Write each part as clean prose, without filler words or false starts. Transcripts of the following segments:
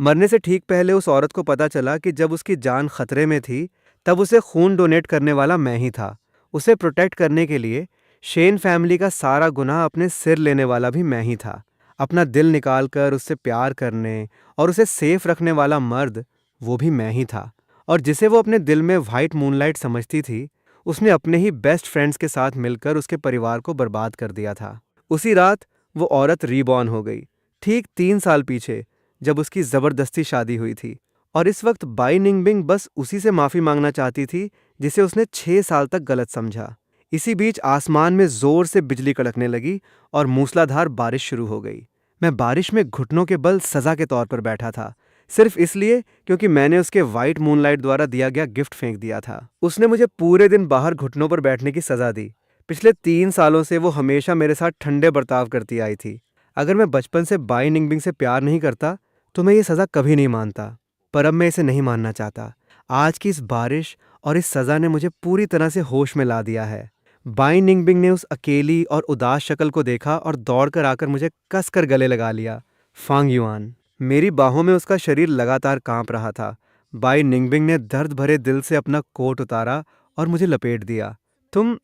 मरने से ठीक पहले उस औरत को पता चला कि जब उसकी जान खतरे में थी, तब उसे खून डोनेट करने वाला मैं ही था। उसे प्रोटेक्ट करने के लिए शेन फैमिली का सारा गुनाह अपने सिर लेने वाला भी मैं ही था। अपना दिल निकाल कर उससे प्यार करने और उसे सेफ रखने वाला मर्द, वो भी मैं ही था। और जिसे वो अपने दिल में वाइट मूनलाइट समझती थी, उसने अपने ही बेस्ट फ्रेंड्स के साथ मिलकर उसके परिवार को बर्बाद कर दिया था। उसी रात वो औरत रीबॉर्न हो गई, ठीक 3 साल पीछे, जब उसकी ज़बरदस्ती शादी हुई थी। और इस वक्त बाई निंगबिंग बस उसी से माफ़ी मांगना चाहती थी जिसे उसने 6 साल तक गलत समझा। इसी बीच आसमान में जोर से बिजली कड़कने लगी और मूसलाधार बारिश शुरू हो गई। मैं बारिश में घुटनों के बल सजा के तौर पर बैठा था, सिर्फ इसलिए क्योंकि मैंने उसके वाइट मूनलाइट द्वारा दिया गया गिफ्ट फेंक दिया था। उसने मुझे पूरे दिन बाहर घुटनों पर बैठने की सजा दी। पिछले 3 सालों से वो हमेशा मेरे साथ ठंडे बर्ताव करती आई थी। अगर मैं बचपन से बाई निंगबिंग से प्यार नहीं करता तो मैं ये सज़ा कभी नहीं मानता, पर अब मैं इसे नहीं मानना चाहता। आज की इस बारिश और इस सज़ा ने मुझे पूरी तरह से होश में ला दिया है। बाई निंगबिंग ने उस अकेली और उदास शक्ल को देखा और दौड़कर आकर मुझे कसकर गले लगा लिया। फांग युआन। मेरी बाहों में उसका शरीर लगातार कांप रहा था। बाई निंगबिंग ने दर्द भरे दिल से अपना कोट उतारा और मुझे लपेट दिया। तुम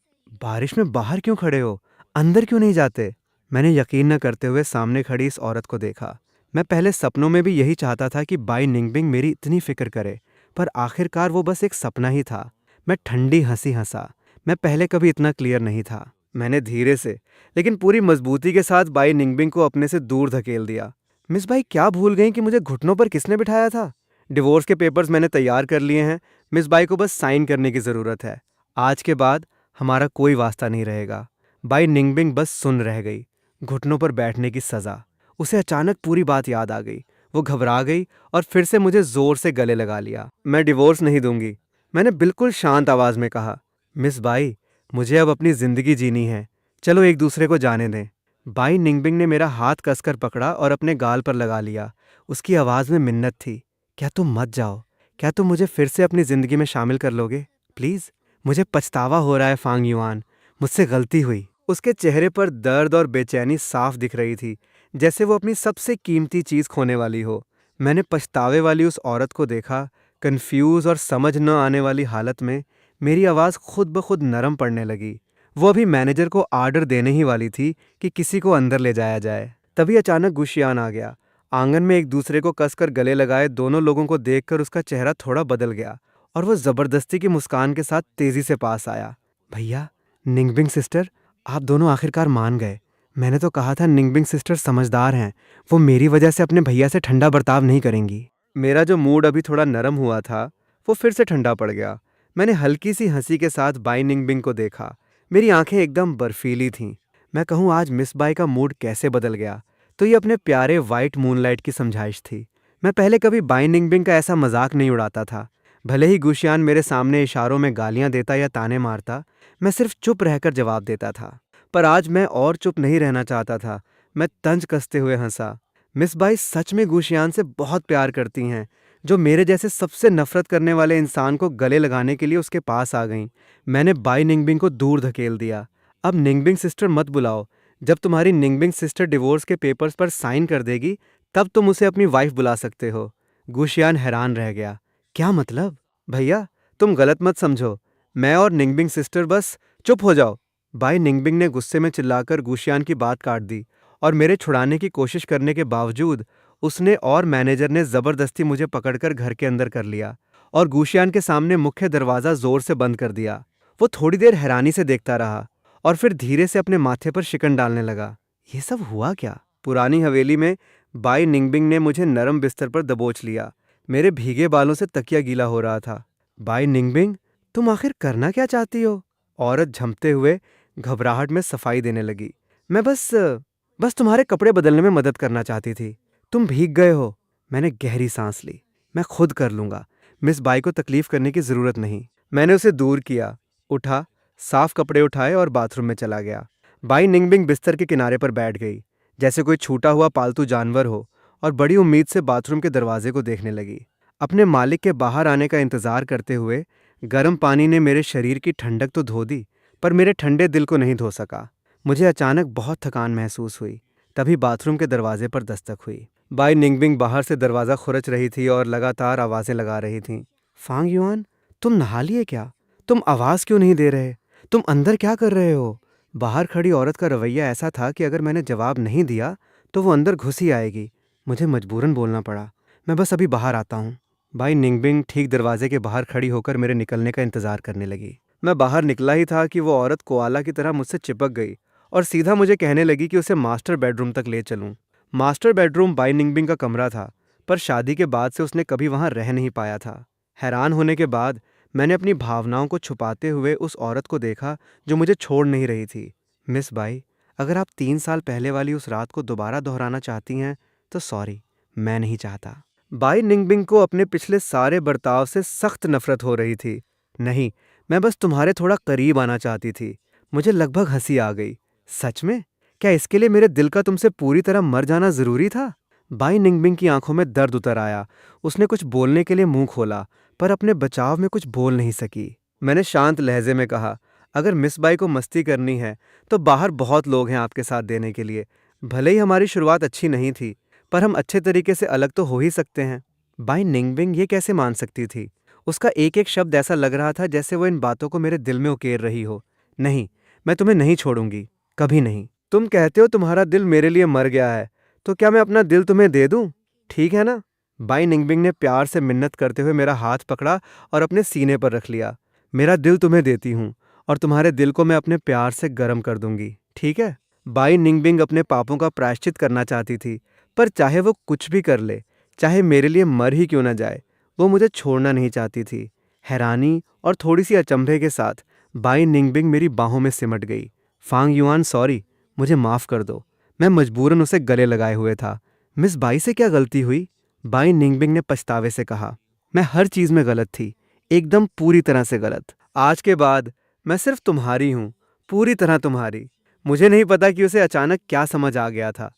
बारिश में बाहर क्यों खड़े हो? अंदर क्यों नहीं जाते? मैंने यकीन न करते हुए सामने खड़ी इस औरत को देखा। मैं पहले सपनों में भी यही चाहता था कि बाई निंगबिंग मेरी इतनी फिक्र करे, पर आखिरकार वो बस एक सपना ही था। मैं ठंडी हंसी हंसा। मैं पहले कभी इतना क्लियर नहीं था। मैंने धीरे से लेकिन पूरी मजबूती के साथ बाई निंगबिंग को अपने से दूर धकेल दिया। मिस बाई क्या भूल गई कि मुझे घुटनों पर किसने बिठाया था? डिवोर्स के पेपर्स मैंने तैयार कर लिए हैं। मिस बाई को बस साइन करने की ज़रूरत है। आज के बाद हमारा कोई वास्ता नहीं रहेगा। बाई निंगबिंग बस सुन रह गई। घुटनों पर बैठने की सज़ा। उसे अचानक पूरी बात याद आ गई। वो घबरा गई और फिर से मुझे जोर से गले लगा लिया। मैं डिवोर्स नहीं दूंगी, मैंने बिल्कुल शांत आवाज़ में कहा। मिस बाई, मुझे अब अपनी ज़िंदगी जीनी है। चलो एक दूसरे को जाने दें। बाई निंगबिंग ने मेरा हाथ कसकर पकड़ा और अपने गाल पर लगा लिया। उसकी आवाज़ में मिन्नत थी। क्या तुम मत जाओ? क्या तुम मुझे फिर से अपनी ज़िंदगी में शामिल कर लोगे? प्लीज़। मुझे पछतावा हो रहा है फांग युआन। मुझसे गलती हुई। उसके चेहरे पर दर्द और बेचैनी साफ दिख रही थी, जैसे वो अपनी सबसे कीमती चीज़ खोने वाली हो। मैंने पछतावे वाली उस औरत को देखा। कंफ्यूज और समझ न आने वाली हालत में मेरी आवाज़ खुद ब खुद नरम पड़ने लगी। वो अभी मैनेजर को आर्डर देने ही वाली थी कि किसी को अंदर ले जाया जाए। तभी अचानक गुशियान आ गया। आंगन में एक दूसरे को कसकर गले लगाए दोनों लोगों को देखकर उसका चेहरा थोड़ा बदल गया और वो ज़बरदस्ती की मुस्कान के साथ तेज़ी से पास आया। भैया, निंगबिंग सिस्टर, आप दोनों आखिरकार मान गए। मैंने तो कहा था निंगबिंग सिस्टर समझदार हैं। वो मेरी वजह से अपने भैया से ठंडा बर्ताव नहीं करेंगी। मेरा जो मूड अभी थोड़ा नरम हुआ था, वो फिर से ठंडा पड़ गया। मैंने हल्की सी हंसी के साथ बाई निंगबिंग को देखा। मेरी आंखें एकदम बर्फीली थीं। मैं कहूँ आज मिस बाई का मूड कैसे बदल गया, तो ये अपने प्यारे वाइट मूनलाइट की समझाइश थी। मैं पहले कभी बाई निंगबिंग का ऐसा मजाक नहीं उड़ाता था। भले ही गुशियान मेरे सामने इशारों में गालियां देता या ताने मारता, मैं सिर्फ चुप रहकर जवाब देता था। पर आज मैं और चुप नहीं रहना चाहता था। मैं तंज कसते हुए हंसा। मिस बाई सच में गुशियान से बहुत प्यार करती हैं, जो मेरे जैसे सबसे नफरत करने वाले इंसान को गले लगाने के लिए उसके पास आ गईं। मैंने बाई निंगबिंग को दूर धकेल दिया। अब निंगबिंग सिस्टर मत बुलाओ। जब तुम्हारी निंगबिंग सिस्टर डिवोर्स के पेपर्स पर साइन कर देगी, तब तुम उसे अपनी वाइफ बुला सकते हो। गुशियान हैरान रह गया। क्या मतलब? भैया, तुम गलत मत समझो। मैं और निंगबिंग सिस्टर बस। चुप हो जाओ। बाई निंगबिंग ने गुस्से में चिल्लाकर गुशियान की बात काट दी और मेरे छुड़ाने की कोशिश करने के बावजूद उसने और मैनेजर ने ज़बरदस्ती मुझे पकड़कर घर के अंदर कर लिया और गुशियान के सामने मुख्य दरवाज़ा ज़ोर से बंद कर दिया। वो थोड़ी देर हैरानी से देखता रहा और फिर धीरे से अपने माथे पर शिकन डालने लगा। ये सब हुआ क्या? पुरानी हवेली में बाई निंगबिंग ने मुझे नरम बिस्तर पर दबोच लिया। मेरे भीगे बालों से तकिया गीला हो रहा था। बाई निंगबिंग, तुम आखिर करना क्या चाहती हो? औरत झंपते हुए घबराहट में सफाई देने लगी। मैं बस तुम्हारे कपड़े बदलने में मदद करना चाहती थी। तुम भीग गए हो। मैंने गहरी सांस ली। मैं खुद कर लूंगा। मिस बाई को तकलीफ करने की जरूरत नहीं। मैंने उसे दूर किया, उठा, साफ कपड़े उठाए और बाथरूम में चला गया। बाई निंगबिंग बिस्तर के किनारे पर बैठ गई, जैसे कोई छूटा हुआ पालतू जानवर हो, और बड़ी उम्मीद से बाथरूम के दरवाजे को देखने लगी। अपने मालिक के बाहर आने का इंतजार करते हुए गर्म पानी ने मेरे शरीर की ठंडक तो धो दी, पर मेरे ठंडे दिल को नहीं धो सका। मुझे अचानक बहुत थकान महसूस हुई। तभी बाथरूम के दरवाजे पर दस्तक हुई। बाई निंगबिंग बाहर से दरवाज़ा खुरच रही थी और लगातार आवाज़ें लगा रही थी। फांग युआन, तुम नहा लिए क्या? तुम आवाज़ क्यों नहीं दे रहे? तुम अंदर क्या कर रहे हो? बाहर खड़ी औरत का रवैया ऐसा था कि अगर मैंने जवाब नहीं दिया तो वो अंदर घुस ही आएगी। मुझे मजबूरन बोलना पड़ा, मैं बस अभी बाहर आता हूँ। बाई निंगबिंग ठीक दरवाजे के बाहर खड़ी होकर मेरे निकलने का इंतज़ार करने लगी। मैं बाहर निकला ही था कि वो औरत कोआला की तरह मुझसे चिपक गई और सीधा मुझे कहने लगी कि उसे मास्टर बेडरूम तक ले चलूं। मास्टर बेडरूम बाई निंगबिंग का कमरा था, पर शादी के बाद से उसने कभी वहां रह नहीं पाया था। हैरान होने के बाद मैंने अपनी भावनाओं को छुपाते हुए उस औरत को देखा जो मुझे छोड़ नहीं रही थी। मिस बाई, अगर आप 3 साल पहले वाली उस रात को दोबारा दोहराना चाहती हैं तो सॉरी, मैं नहीं चाहता। बाई निंगबिंग को अपने पिछले सारे बर्ताव से सख्त नफरत हो रही थी। नहीं, मैं बस तुम्हारे थोड़ा करीब आना चाहती थी। मुझे लगभग हंसी आ गई। सच में? क्या इसके लिए मेरे दिल का तुमसे पूरी तरह मर जाना जरूरी था? बाई निंगबिंग की आंखों में दर्द उतर आया। उसने कुछ बोलने के लिए मुंह खोला, पर अपने बचाव में कुछ बोल नहीं सकी। मैंने शांत लहजे में कहा, अगर मिस बाई को मस्ती करनी है तो बाहर बहुत लोग हैं आपके साथ देने के लिए। भले ही हमारी शुरुआत अच्छी नहीं थी, पर हम अच्छे तरीके से अलग तो हो ही सकते हैं। बाई निंगबिंग ये कैसे मान सकती थी? उसका एक एक शब्द ऐसा लग रहा था जैसे वो इन बातों को मेरे दिल में उकेर रही हो। नहीं, मैं तुम्हें नहीं छोड़ूंगी, कभी नहीं। तुम कहते हो तुम्हारा दिल मेरे लिए मर गया है, तो क्या मैं अपना दिल तुम्हें दे दूं? ठीक है ना? बाई निंगबिंग ने प्यार से मिन्नत करते हुए मेरा हाथ पकड़ा और अपने सीने पर रख लिया। मेरा दिल तुम्हें देती हूँ और तुम्हारे दिल को मैं अपने प्यार से गर्म कर दूंगी, ठीक है? बाई निंगबिंग अपने पापों का प्रायश्चित करना चाहती थी, पर चाहे वो कुछ भी कर ले, चाहे मेरे लिए मर ही क्यों न जाए, वो मुझे छोड़ना नहीं चाहती थी। हैरानी और थोड़ी सी अचंभे के साथ बाई निंगबिंग मेरी बाहों में सिमट गई। फांग युआन, सॉरी, मुझे माफ़ कर दो। मैं मजबूरन उसे गले लगाए हुए था। मिस बाई से क्या गलती हुई? बाई निंगबिंग ने पछतावे से कहा, मैं हर चीज़ में गलत थी, एकदम पूरी तरह से गलत। आज के बाद मैं सिर्फ तुम्हारी हूँ, पूरी तरह तुम्हारी। मुझे नहीं पता कि उसे अचानक क्या समझ आ गया था।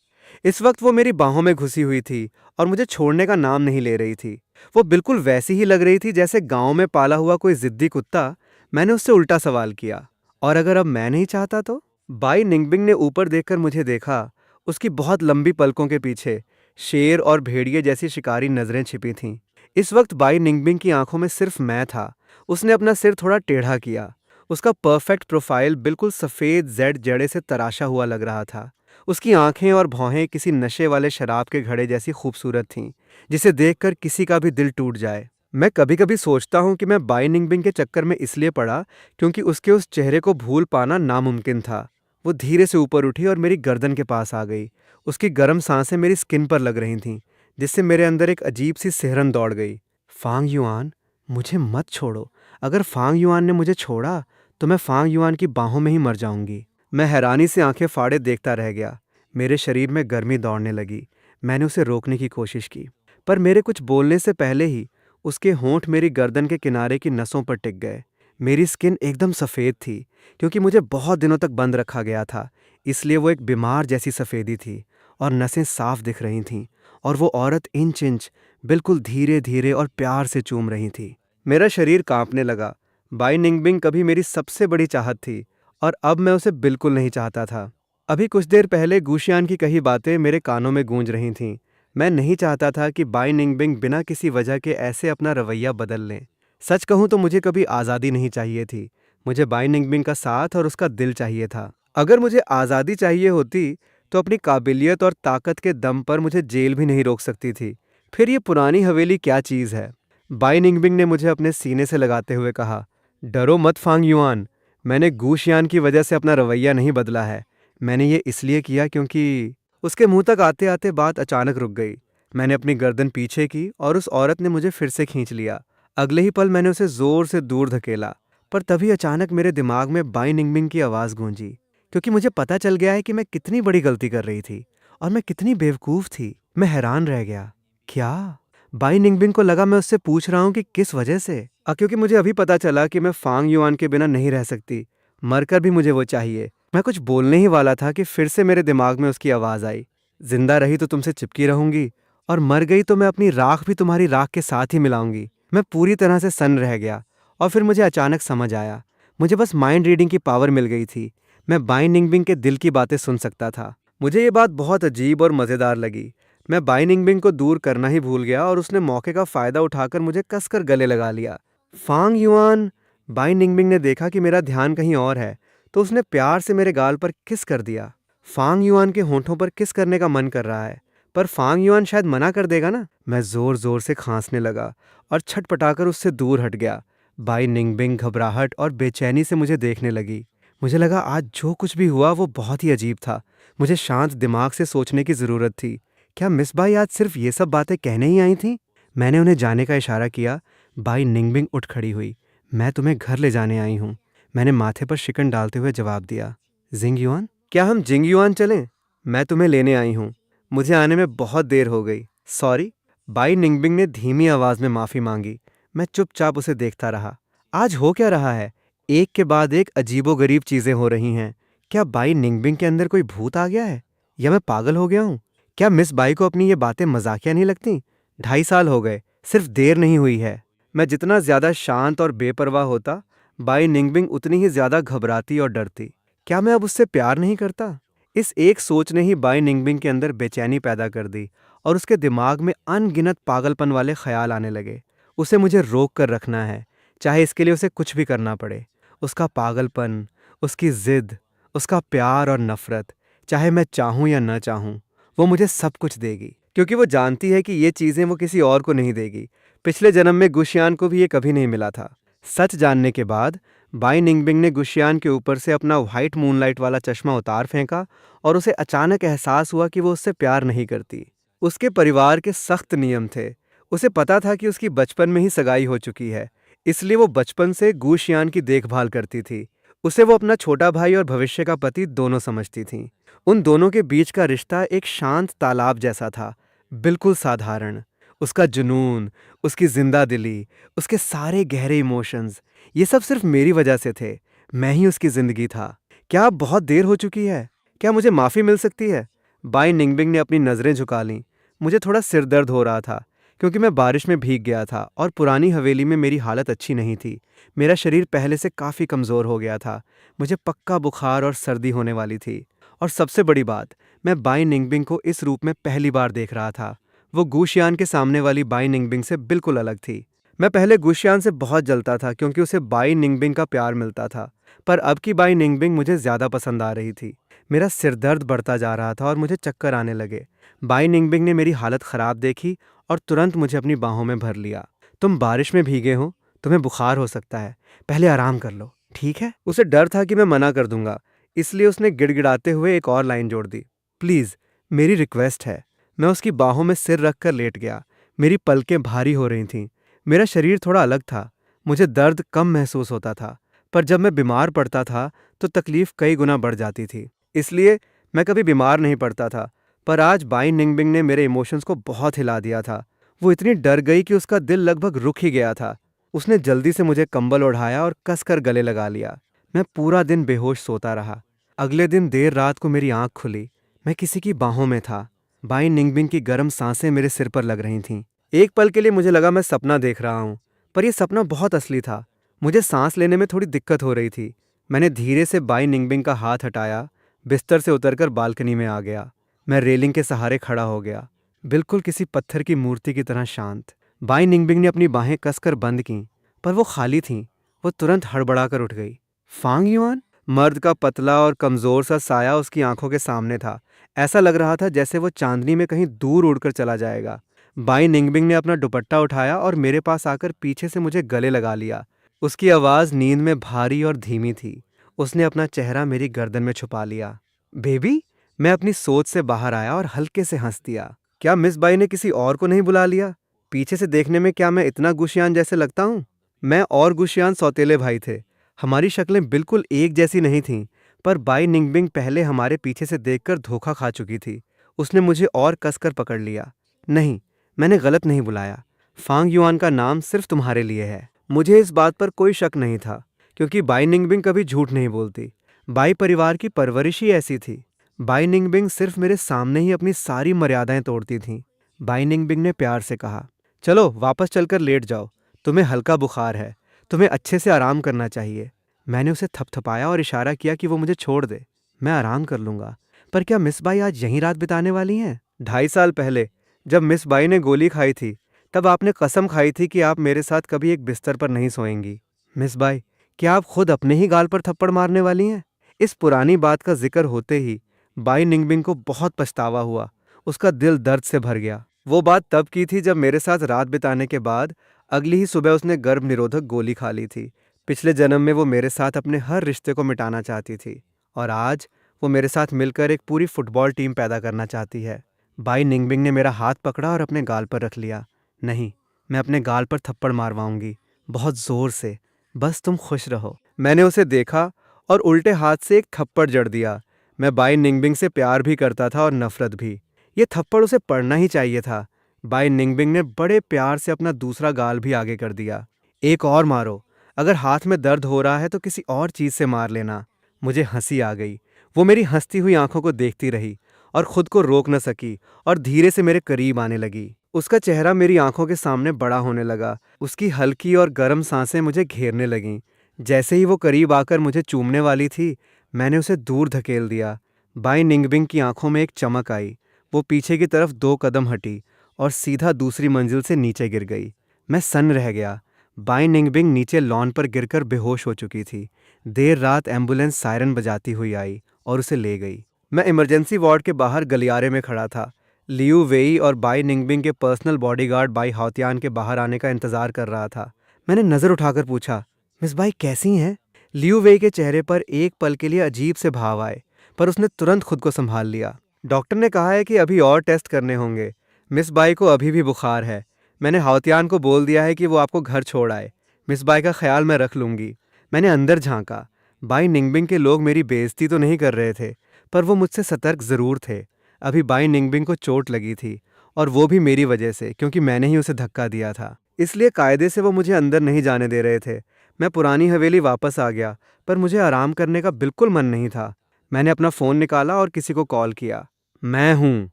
इस वक्त वो मेरी बाहों में घुसी हुई थी और मुझे छोड़ने का नाम नहीं ले रही थी। वो बिल्कुल वैसी ही लग रही थी जैसे गांव में पाला हुआ कोई जिद्दी कुत्ता। मैंने उससे उल्टा सवाल किया, और अगर अब मैं नहीं चाहता तो? बाई निंगबिंग ने ऊपर देखकर मुझे देखा। उसकी बहुत लंबी पलकों के पीछे शेर और भेड़िए जैसी शिकारी नजरें छिपी थीं। इस वक्त बाई निंगबिंग की आंखों में सिर्फ मैं था। उसने अपना सिर थोड़ा टेढ़ा किया। उसका परफेक्ट प्रोफाइल बिल्कुल सफ़ेद जेड जड़े से तराशा हुआ लग रहा था। उसकी आंखें और भौहें किसी नशे वाले शराब के घड़े जैसी खूबसूरत थीं, जिसे देखकर किसी का भी दिल टूट जाए। मैं कभी कभी सोचता हूँ कि मैं बाई निंगबिंग के चक्कर में इसलिए पड़ा क्योंकि उसके उस चेहरे को भूल पाना नामुमकिन था। वो धीरे से ऊपर उठी और मेरी गर्दन के पास आ गई। उसकी गर्म सांसें मेरी स्किन पर लग रही थीं, जिससे मेरे अंदर एक अजीब सी सिहरन दौड़ गई। फांग युआन, मुझे मत छोड़ो। अगर फांग युआन ने मुझे छोड़ा तो मैं फांग युआन की बाहों में ही मर जाऊंगी। मैं हैरानी से आंखें फाड़े देखता रह गया। मेरे शरीर में गर्मी दौड़ने लगी। मैंने उसे रोकने की कोशिश की, पर मेरे कुछ बोलने से पहले ही उसके होंठ मेरी गर्दन के किनारे की नसों पर टिक गए। मेरी स्किन एकदम सफ़ेद थी, क्योंकि मुझे बहुत दिनों तक बंद रखा गया था, इसलिए वो एक बीमार जैसी सफ़ेदी थी और नसें साफ दिख रही थीं। और वो औरत इंच इंच बिल्कुल धीरे धीरे और प्यार से चूम रही थी। मेरा शरीर कांपने लगा। बाई निंगबिंग कभी मेरी सबसे बड़ी चाहत थी, और अब मैं उसे बिल्कुल नहीं चाहता था। अभी कुछ देर पहले गुशियान की कही बातें मेरे कानों में गूंज रही थीं। मैं नहीं चाहता था कि बाई निंगबिंग बिना किसी वजह के ऐसे अपना रवैया बदल लें। सच कहूँ तो मुझे कभी आज़ादी नहीं चाहिए थी। मुझे बाई निंगबिंग का साथ और उसका दिल चाहिए था। अगर मुझे आज़ादी चाहिए होती तो अपनी काबिलियत और ताकत के दम पर मुझे जेल भी नहीं रोक सकती थी। फिर ये पुरानी हवेली क्या चीज़ है? बाई निंगबिंग ने मुझे अपने सीने से लगाते हुए कहा, डरो मत फांग युआन। मैंने गूशियान की वजह से अपना रवैया नहीं बदला है। मैंने ये इसलिए किया क्योंकि... उसके मुंह तक आते आते बात अचानक रुक गई। मैंने अपनी गर्दन पीछे की और उस औरत ने मुझे फिर से खींच लिया। अगले ही पल मैंने उसे जोर से दूर धकेला, पर तभी अचानक मेरे दिमाग में बाई निंगबिंग की आवाज़ गूंजी, क्योंकि मुझे पता चल गया है कि मैं कितनी बड़ी गलती कर रही थी और मैं कितनी बेवकूफ़ थी। मैं हैरान रह गया। क्या? बाई निंगबिंग को लगा मैं उससे पूछ रहा हूँ कि किस वजह से। क्योंकि मुझे अभी पता चला कि मैं फांग युआन के बिना नहीं रह सकती। मरकर भी मुझे वो चाहिए। मैं कुछ बोलने ही वाला था कि फिर से मेरे दिमाग में उसकी आवाज़ आई, जिंदा रही तो तुमसे चिपकी रहूंगी, और मर गई तो मैं अपनी राख भी तुम्हारी राख के साथ ही मिलाऊंगी। मैं पूरी तरह से सन्न रह गया और फिर मुझे अचानक समझ आया। मुझे बस माइंड रीडिंग की पावर मिल गई थी। मैं बाई निंगबिंग के दिल की बातें सुन सकता था। मुझे ये बात बहुत अजीब और मज़ेदार लगी। मैं बाई निंगबिंग को दूर करना ही भूल गया और उसने मौके का फायदा उठाकर मुझे कसकर गले लगा लिया। फांग युआन। बाई निंगबिंग ने देखा कि मेरा ध्यान कहीं और है, तो उसने प्यार से मेरे गाल पर किस कर दिया। फांग युआन के होंठों पर किस करने का मन कर रहा है, पर फांग युआन शायद मना कर देगा ना। मैं जोर जोर से खांसने लगा और छटपटाकर उससे दूर हट गया। बाई निंगबिंग घबराहट और बेचैनी से मुझे देखने लगी। मुझे लगा आज जो कुछ भी हुआ वो बहुत ही अजीब था। मुझे शांत दिमाग से सोचने की जरूरत थी। क्या मिस बाई आज सिर्फ ये सब बातें कहने ही आई थीं? मैंने उन्हें जाने का इशारा किया। बाई निंगबिंग उठ खड़ी हुई। मैं तुम्हें घर ले जाने आई हूँ, मैंने माथे पर शिकन डालते हुए जवाब दिया। जिंग युआन, क्या हम जिंग युआन चलें? मैं तुम्हें लेने आई हूँ, मुझे आने में बहुत देर हो गई। सॉरी। बाई निंगबिंग ने धीमी आवाज में माफी मांगी। मैं चुपचाप उसे देखता रहा। आज हो क्या रहा है? एक के बाद एक अजीबोगरीब चीजें हो रही हैं। क्या बाई निंगबिंग के अंदर कोई भूत आ गया है, या मैं पागल हो गया हूँ? क्या मिस बाई को अपनी ये बातें मजाकिया नहीं लगती? 2.5 साल हो गए, सिर्फ देर नहीं हुई है। मैं जितना ज्यादा शांत और बेपरवाह होता, बाई निंगबिंग उतनी ही ज्यादा घबराती और डरती। क्या मैं अब उससे प्यार नहीं करता? इस एक सोच ने ही बाई निंगबिंग के अंदर बेचैनी पैदा कर दी और उसके दिमाग में अनगिनत पागलपन वाले ख्याल आने लगे। उसे मुझे रोक कर रखना है, चाहे इसके लिए उसे कुछ भी करना पड़े। उसका पागलपन, उसकी जिद, उसका प्यार और नफरत, चाहे मैं चाहूं या न चाहूं, वो मुझे सब कुछ देगी, क्योंकि वो जानती है कि ये चीजें वो किसी और को नहीं देगी। पिछले जन्म में गुशियान को भी ये कभी नहीं मिला था। सच जानने के बाद बाई निंगबिंग ने गुशियान के ऊपर से अपना व्हाइट मूनलाइट वाला चश्मा उतार फेंका और उसे अचानक एहसास हुआ कि वो उससे प्यार नहीं करती। उसके परिवार के सख्त नियम थे। उसे पता था कि उसकी बचपन में ही सगाई हो चुकी है, इसलिए वो बचपन से गुशियान की देखभाल करती थी। उसे वो अपना छोटा भाई और भविष्य का पति दोनों समझती थी। उन दोनों के बीच का रिश्ता एक शांत तालाब जैसा था, बिल्कुल साधारण। उसका जुनून, उसकी जिंदा दिली, उसके सारे गहरे इमोशंस, ये सब सिर्फ मेरी वजह से थे। मैं ही उसकी जिंदगी था। क्या अब बहुत देर हो चुकी है? क्या मुझे माफी मिल सकती है? बाई निंगबिंग ने अपनी नजरें झुका लीं। मुझे थोड़ा सिर दर्द हो रहा था, क्योंकि मैं बारिश में भीग गया था और पुरानी हवेली में मेरी हालत अच्छी नहीं थी। मेरा शरीर पहले से काफी कमजोर हो गया था। मुझे पक्का बुखार और सर्दी होने वाली थी। और सबसे बड़ी बात, मैं बाई निंगबिंग को इस रूप में पहली बार देख रहा था। वो गुशियान के सामने वाली बाई निंगबिंग से बिल्कुल अलग थी। मैं पहले गुशियान से बहुत जलता था, क्योंकि उसे बाई निंगबिंग का प्यार मिलता था, पर अब की बाई निंगबिंग मुझे ज्यादा पसंद आ रही थी। मेरा सिर दर्द बढ़ता जा रहा था और मुझे चक्कर आने लगे। बाई निंगबिंग ने मेरी हालत खराब देखी और तुरंत मुझे अपनी बाहों में भर लिया। तुम बारिश में भीगे हो, तुम्हें बुखार हो सकता है, पहले आराम कर लो, ठीक है? उसे डर था कि मैं मना कर दूंगा, इसलिए उसने गिड़गिड़ाते हुए एक और लाइन जोड़ दी। प्लीज, मेरी रिक्वेस्ट है। मैं उसकी बाहों में सिर रखकर लेट गया। मेरी पलकें भारी हो रही थीं। मेरा शरीर थोड़ा अलग था। मुझे दर्द कम महसूस होता था, पर जब मैं बीमार पड़ता था तो तकलीफ कई गुना बढ़ जाती थी। इसलिए मैं कभी बीमार नहीं पड़ता था। पर आज बाई निंगबिंग ने मेरे इमोशंस को बहुत हिला दिया था। वो इतनी डर गई कि उसका दिल लगभग रुक ही गया था। उसने जल्दी से मुझे कंबल ओढ़ाया और कसकर गले लगा लिया। मैं पूरा दिन बेहोश सोता रहा। अगले दिन देर रात को मेरी आंख खुली। मैं किसी की बाहों में था। बाई निंगबिंग की गर्म सांसें मेरे सिर पर लग रही थीं। एक पल के लिए मुझे लगा मैं सपना देख रहा हूँ, पर यह सपना बहुत असली था। मुझे सांस लेने में थोड़ी दिक्कत हो रही थी। मैंने धीरे से बाई निंगबिंग का हाथ हटाया, बिस्तर से उतरकर बालकनी में आ गया। मैं रेलिंग के सहारे खड़ा हो गया, बिल्कुल किसी पत्थर की मूर्ति की तरह शांत। बाई निंगबिंग ने अपनी बाहें कसकर बंद कीं, पर वो खाली थीं। वो तुरंत हड़बड़ाकर उठ गई। फांग युआन? मर्द का पतला और कमजोर सा साया उसकी आंखों के सामने था। ऐसा लग रहा था जैसे वो चांदनी में कहीं दूर उड़कर चला जाएगा। बाई निंगबिंग ने अपना दुपट्टा उठाया और मेरे पास आकर पीछे से मुझे गले लगा लिया। उसकी आवाज नींद में भारी और धीमी थी। उसने अपना चेहरा मेरी गर्दन में छुपा लिया। बेबी? मैं अपनी सोच से बाहर आया और हल्के से हंस दिया। क्या मिस बाई ने किसी और को नहीं बुला लिया? पीछे से देखने में क्या मैं इतना गुशियान जैसे लगता हूँ? मैं और गुशियान सौतेले भाई थे। हमारी शक्लें बिल्कुल एक जैसी नहीं थीं, पर बाई निंगबिंग पहले हमारे पीछे से देखकर धोखा खा चुकी थी। उसने मुझे और कसकर पकड़ लिया। नहीं, मैंने गलत नहीं बुलाया। फांग युआन का नाम सिर्फ तुम्हारे लिए है। मुझे इस बात पर कोई शक नहीं था, क्योंकि बाई निंगबिंग कभी झूठ नहीं बोलती। बाई परिवार की परवरिश ही ऐसी थी। बाई निंगबिंग सिर्फ मेरे सामने ही अपनी सारी मर्यादाएं तोड़ती थीं। बाई निंगबिंग ने प्यार से कहा, चलो वापस चलकर लेट जाओ, तुम्हें हल्का बुखार है, तुम्हें अच्छे से आराम करना चाहिए। मैंने उसे थपथपाया और इशारा किया कि वो मुझे छोड़ दे, मैं आराम कर लूंगा। पर क्या मिस बाई आज यहीं रात बिताने वाली हैं? 2.5 साल पहले जब मिस बाई ने गोली खाई थी, तब आपने कसम खाई थी कि आप मेरे साथ कभी एक बिस्तर पर नहीं सोएंगी। मिस बाई, क्या आप खुद अपने ही गाल पर थप्पड़ मारने वाली हैं? इस पुरानी बात का जिक्र होते ही बाई निंगबिंग को बहुत पछतावा हुआ। उसका दिल दर्द से भर गया। वो बात तब की थी जब मेरे साथ रात बिताने के बाद अगली ही सुबह उसने गर्भ निरोधक गोली खा ली थी। पिछले जन्म में वो मेरे साथ अपने हर रिश्ते को मिटाना चाहती थी, और आज वो मेरे साथ मिलकर एक पूरी फुटबॉल टीम पैदा करना चाहती है। बाई निंगबिंग ने मेरा हाथ पकड़ा और अपने गाल पर रख लिया। नहीं, मैं अपने गाल पर थप्पड़ मारवाऊंगी, बहुत जोर से। बस तुम खुश रहो। मैंने उसे देखा और उल्टे हाथ से एक थप्पड़ जड़ दिया। मैं बाई निंगबिंग से प्यार भी करता था और नफरत भी। ये थप्पड़ उसे पड़ना ही चाहिए था। बाई निंगबिंग ने बड़े प्यार से अपना दूसरा गाल भी आगे कर दिया। एक और मारो। अगर हाथ में दर्द हो रहा है तो किसी और चीज से मार लेना। मुझे हंसी आ गई। वो मेरी हंसती हुई आंखों को देखती रही और खुद को रोक न सकी और धीरे से मेरे करीब आने लगी। उसका चेहरा मेरी आंखों के सामने बड़ा होने लगा। उसकी हल्की और गर्म सांसें मुझे घेरने लगीं। जैसे ही वो करीब आकर मुझे चूमने वाली थी, मैंने उसे दूर धकेल दिया। बाई निंगबिंग की आंखों में एक चमक आई। वो पीछे की तरफ 2 कदम हटी और सीधा दूसरी मंजिल से नीचे गिर गई। मैं सन्न रह गया। बाई निंगबिंग नीचे लॉन पर गिरकर बेहोश हो चुकी थी। देर रात एम्बुलेंस सायरन बजाती हुई आई और उसे ले गई। मैं इमरजेंसी वार्ड के बाहर गलियारे में खड़ा था। लियू वेई और बाई निंगबिंग के पर्सनल बॉडीगार्ड बाई हाउतियान के बाहर आने का इंतजार कर रहा था। मैंने नजर उठाकर पूछा, मिस बाई कैसी हैं? लियू वेई के चेहरे पर एक पल के लिए अजीब से भाव आए, पर उसने तुरंत खुद को संभाल लिया। डॉक्टर ने कहा है कि अभी और टेस्ट करने होंगे। मिस बाई को अभी भी बुखार है। मैंने हाउतियान को बोल दिया है कि वो आपको घर छोड़ आए। मिस बाई का ख्याल मैं रख लूंगी। मैंने अंदर झांका। बाई निंगबिंग के लोग मेरी बेइज्जती तो नहीं कर रहे थे, पर वो मुझसे सतर्क जरूर थे। अभी बाई निंगबिंग को चोट लगी थी, और वो भी मेरी वजह से, क्योंकि मैंने ही उसे धक्का दिया था। इसलिए कायदे से वो मुझे अंदर नहीं जाने दे रहे थे। मैं पुरानी हवेली वापस आ गया, पर मुझे आराम करने का बिल्कुल मन नहीं था। मैंने अपना फ़ोन निकाला और किसी को कॉल किया। मैं हूँ।